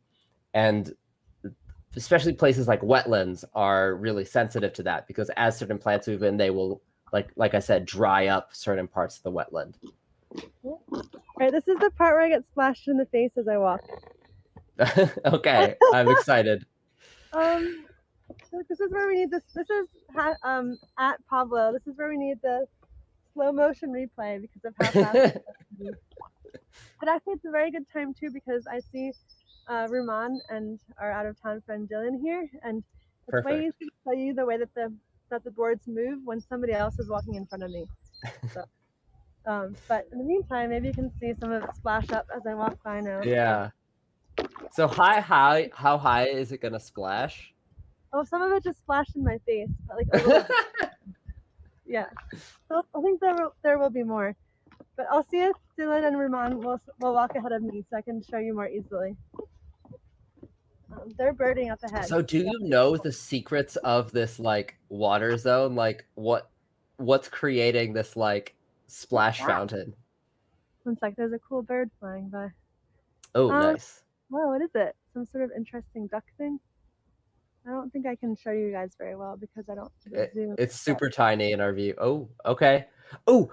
especially places like wetlands are really sensitive to that, because as certain plants move in, they will, like I said, dry up certain parts of the wetland. All right, this is the part where I get splashed in the face as I walk. Okay, I'm excited. This is where we need this. This is at Pablo. This is where we need the slow motion replay because of how fast. But actually, it's a very good time too because I see Ruman and our out of town friend Dylan here, and it's way easier to tell you the way that the boards move when somebody else is walking in front of me. So, but in the meantime, maybe you can see some of it splash up as I walk by now. Yeah. So how high is it gonna splash? Oh, some of it just splashed in my face, but like a little bit. Yeah. So I think there will be more. But I'll see if Dylan and Ruman will walk ahead of me so I can show you more easily. They're birding up ahead. So do you know the secrets of this like water zone? Like what's creating this like splash fountain? One sec, there's a cool bird flying by. Oh, nice. Whoa, what is it? Some sort of interesting duck thing? I don't think I can show you guys very well because I don't zoom. It's super tiny in our view. Oh, okay. Ooh,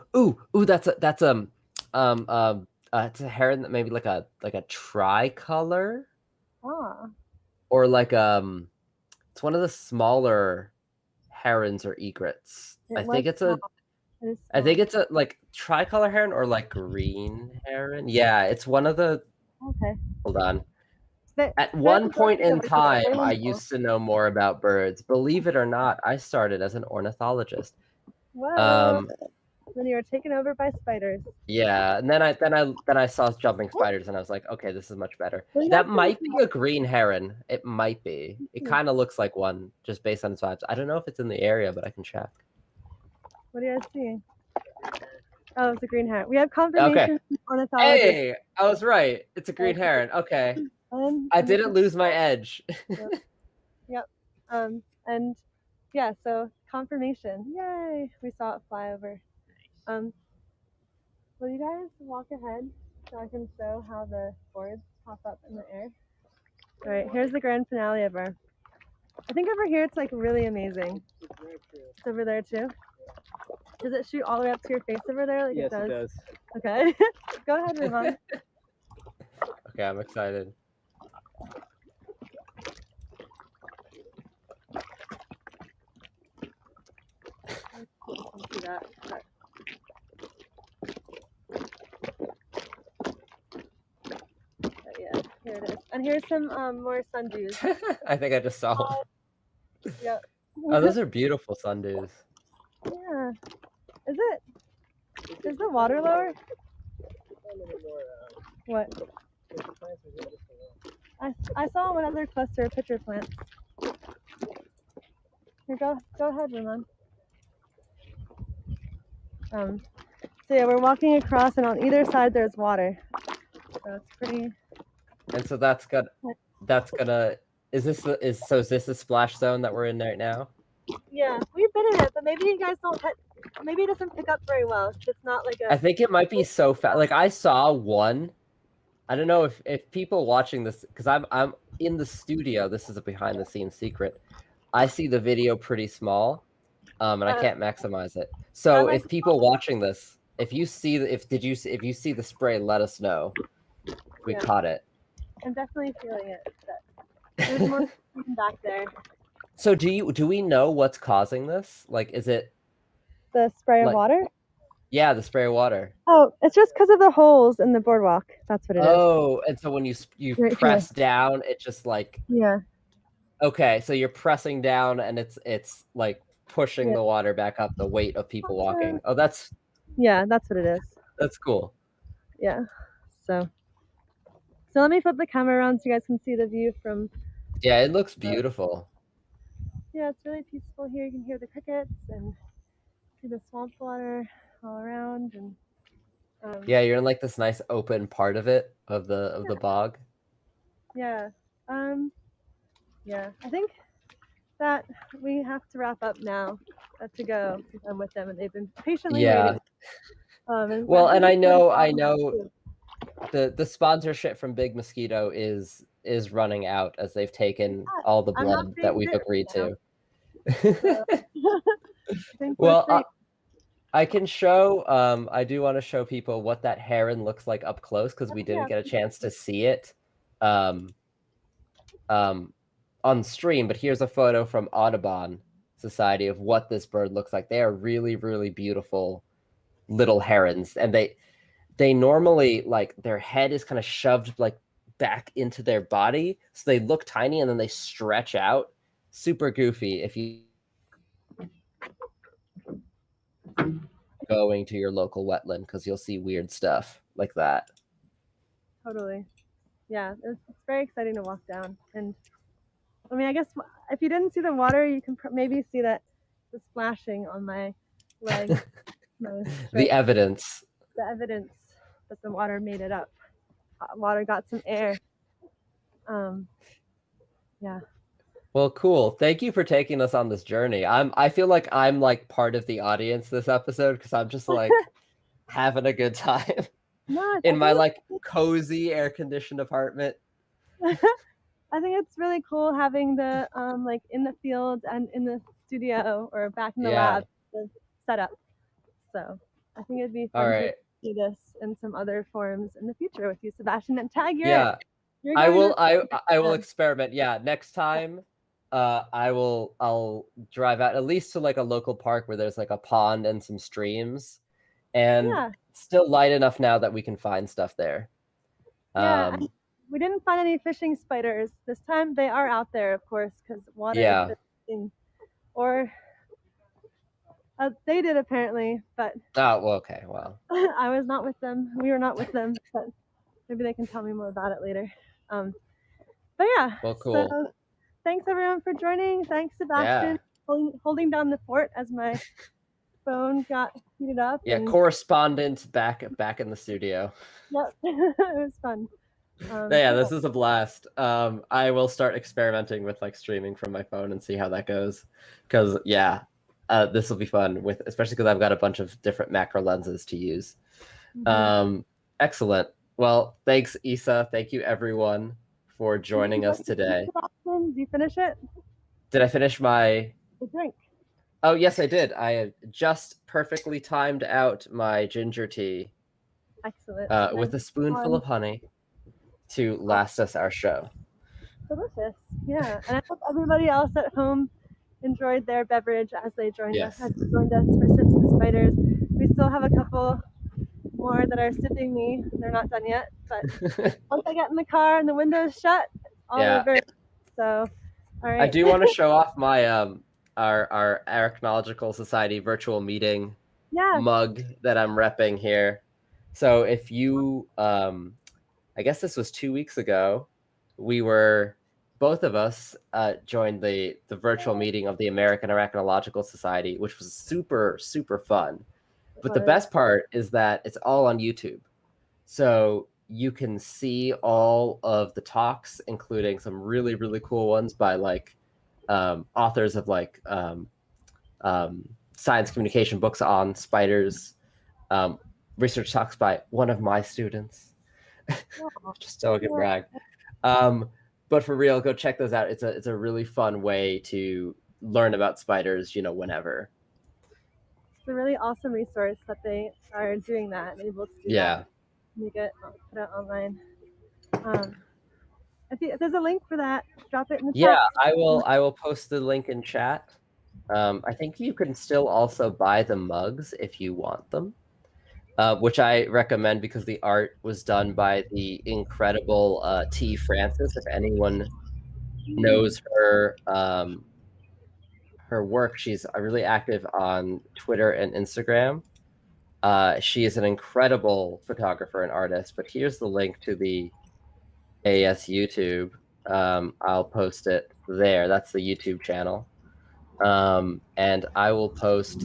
that's it's a heron that maybe like a tricolor. Ah. Or like it's one of the smaller herons or egrets. I think it's a like tricolor heron or like green heron. Yeah, it's one of the. Okay. Hold on. At one point in time, I used to know more about birds. Believe it or not, I started as an ornithologist. Whoa. Then you were taken over by spiders. Yeah, and then I saw jumping spiders, and I was like, okay, this is much better. That might be a green heron. It might be. It kind of looks like one, just based on its vibes. I don't know if it's in the area, but I can check. What do you guys see? Oh, it's a green heron. We have confirmation from ornithologists. Hey, I was right. It's a green heron. Okay. I didn't lose my edge. Yep. Yep. And yeah, so confirmation. Yay! We saw it fly over. Will you guys walk ahead so I can show how the boards pop up in the air? All right, here's the grand finale of our. I think over here it's like really amazing. It's over there too. Does it shoot all the way up to your face over there? Like Yes, it does. it does. Okay. Go ahead, Ramon. Okay, I'm excited. See that. Yeah, here it is. And here's some more sundews. I think I just saw one. Yep. Oh, those are beautiful sundews. Yeah. Is it? Is the water lower? What? I saw one other cluster of pitcher plants. Here, go ahead, Ramon. So yeah, we're walking across, and on either side there's water. So it's pretty. And so that's gonna. Is this the splash zone that we're in right now? Yeah, we've been in it, but maybe you guys don't. Maybe it doesn't pick up very well. It's not like a. I think it might be so fast. Like I saw one. I don't know if people watching this, because I'm in the studio. This is a behind the scenes secret. I see the video pretty small, and I can't maximize it. So if people watching this, if you see the spray, let us know. We caught it. I'm definitely feeling it. There's more back there. So do we know what's causing this? Like, is it the spray of water? Yeah, the spray of water. Oh, it's just because of the holes in the boardwalk. That's what it is. Oh, and so when you Right press down, it just like yeah. Okay, so you're pressing down, and it's like pushing the water back up. The weight of people walking. Oh, that's that's what it is. That's cool. Yeah. So let me flip the camera around so you guys can see the view from. Yeah, it looks beautiful. Yeah, it's really peaceful here. You can hear the crickets and see the swamp water all around, and yeah, you're in like this nice open part of it of the bog. Yeah. Yeah, I think that we have to wrap up now to go with them, and they've been patiently waiting. Well, and I know the sponsorship from Big Mosquito is running out, as they've taken all the blood that we've agreed to. Well, I can show. I do want to show people what that heron looks like up close, because we didn't get a chance to see it on stream. But here's a photo from Audubon Society of what this bird looks like. They are really, really beautiful little herons, and they normally, like, their head is kind of shoved like back into their body, so they look tiny, and then they stretch out. Super goofy if you going to your local wetland, because you'll see weird stuff like that. Totally. Yeah, it's very exciting to walk down. And I mean, I guess if you didn't see the water, you can maybe see that the splashing on my leg. The evidence. The evidence that the water made it up. Water got some air. Yeah. Well, cool. Thank you for taking us on this journey. I feel like I'm like part of the audience this episode, because I'm just like having a good time in my like cozy air-conditioned apartment. I think it's really cool having the like in the field and in the studio or back in the lab setup. So I think it'd be fun to do this in some other forms in the future with you, Sebastian. And tag your I will experiment. Yeah, next time I'll drive out at least to like a local park where there's like a pond and some streams, and still light enough now that we can find stuff there. We didn't find any fishing spiders this time. They are out there, of course, because water is fishing. Or they did, apparently, but okay, well, I was not with them. We were not with them, but maybe they can tell me more about it later. But yeah, well, cool. So thanks everyone for joining. Thanks, Sebastian, holding down the fort as my phone got heated up. Yeah, correspondent back in the studio. Yep, it was fun. Yeah, Cool. this is a blast. I will start experimenting with like streaming from my phone and see how that goes. Because yeah, this will be fun with, especially because I've got a bunch of different macro lenses to use. Mm-hmm. Um, Excellent. Well, thanks, Issa. Thank you, everyone, for joining us today. Did you finish it? Did I finish my? The drink. Oh, yes, I did. I just perfectly timed out my ginger tea Excellent. with a spoonful of honey to Oh, last us our show. delicious. Yeah, and I hope everybody else at home enjoyed their beverage as they joined us. Yes. For Sips and Spiders. We still have a couple more that are sipping me. They're not done yet, but once I get in the car and the windows shut, it's all Yeah. over. So, all I right. do want to show off my our Arachnological Society virtual meeting Yes. mug that I'm repping here. So if you I guess this was 2 weeks ago, we were both of us joined the virtual meeting of the American Arachnological Society, which was super fun. It But the was. best part is that it's all on YouTube. So you can see all of the talks, including some really cool ones by like authors of like science communication books on spiders, um, research talks by one of my students. Oh, Just so I can yeah. brag. But for real, go check those out. It's a really fun way to learn about spiders, whenever. It's a really awesome resource that they are doing that and able to do that. Yeah. Make it put it online. Um, if there's a link for that, drop it in the Yeah, chat. I will post the link in chat. I think you can still also buy the mugs if you want them, which I recommend because the art was done by the incredible T. Francis. If anyone knows her work, she's really active on Twitter and Instagram. She is an incredible photographer and artist. But here's the link to the AS YouTube. I'll post it there. That's the YouTube channel. And I will post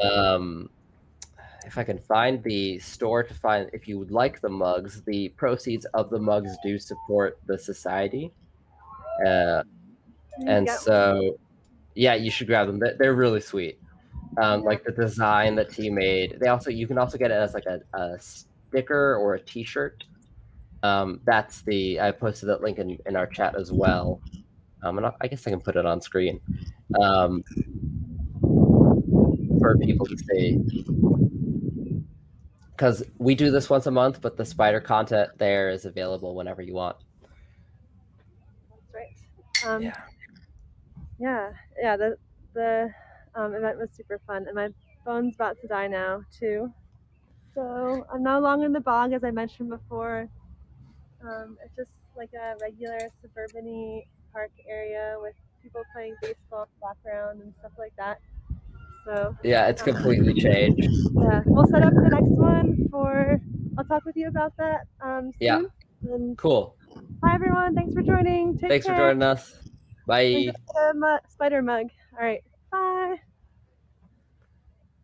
um, if I can find the store to find, if you would like the mugs, the proceeds of the mugs do support the society. Uh, You need to and get one. so, yeah, you should grab them. They're really sweet. Yeah. Like the design that he made. You can also get it as like a sticker or a T-shirt. I posted that link in our chat as well. And I guess I can put it on screen um, for people to see. Because we do this once a month, but the spider content there is available whenever you want. That's right. Yeah. Yeah. The event was super fun, and my phone's about to die now too. So I'm no longer in the bog, as I mentioned before. It's just like a regular suburban park area with people playing baseball in the background and stuff like that. So Yeah, it's completely changed. yeah, we'll set up the next one for. I'll talk with you about that Yeah, soon. And cool. bye everyone. Thanks for joining. Take Thanks for care. joining us. Enjoy Bye. the spider mug. All right. Bye.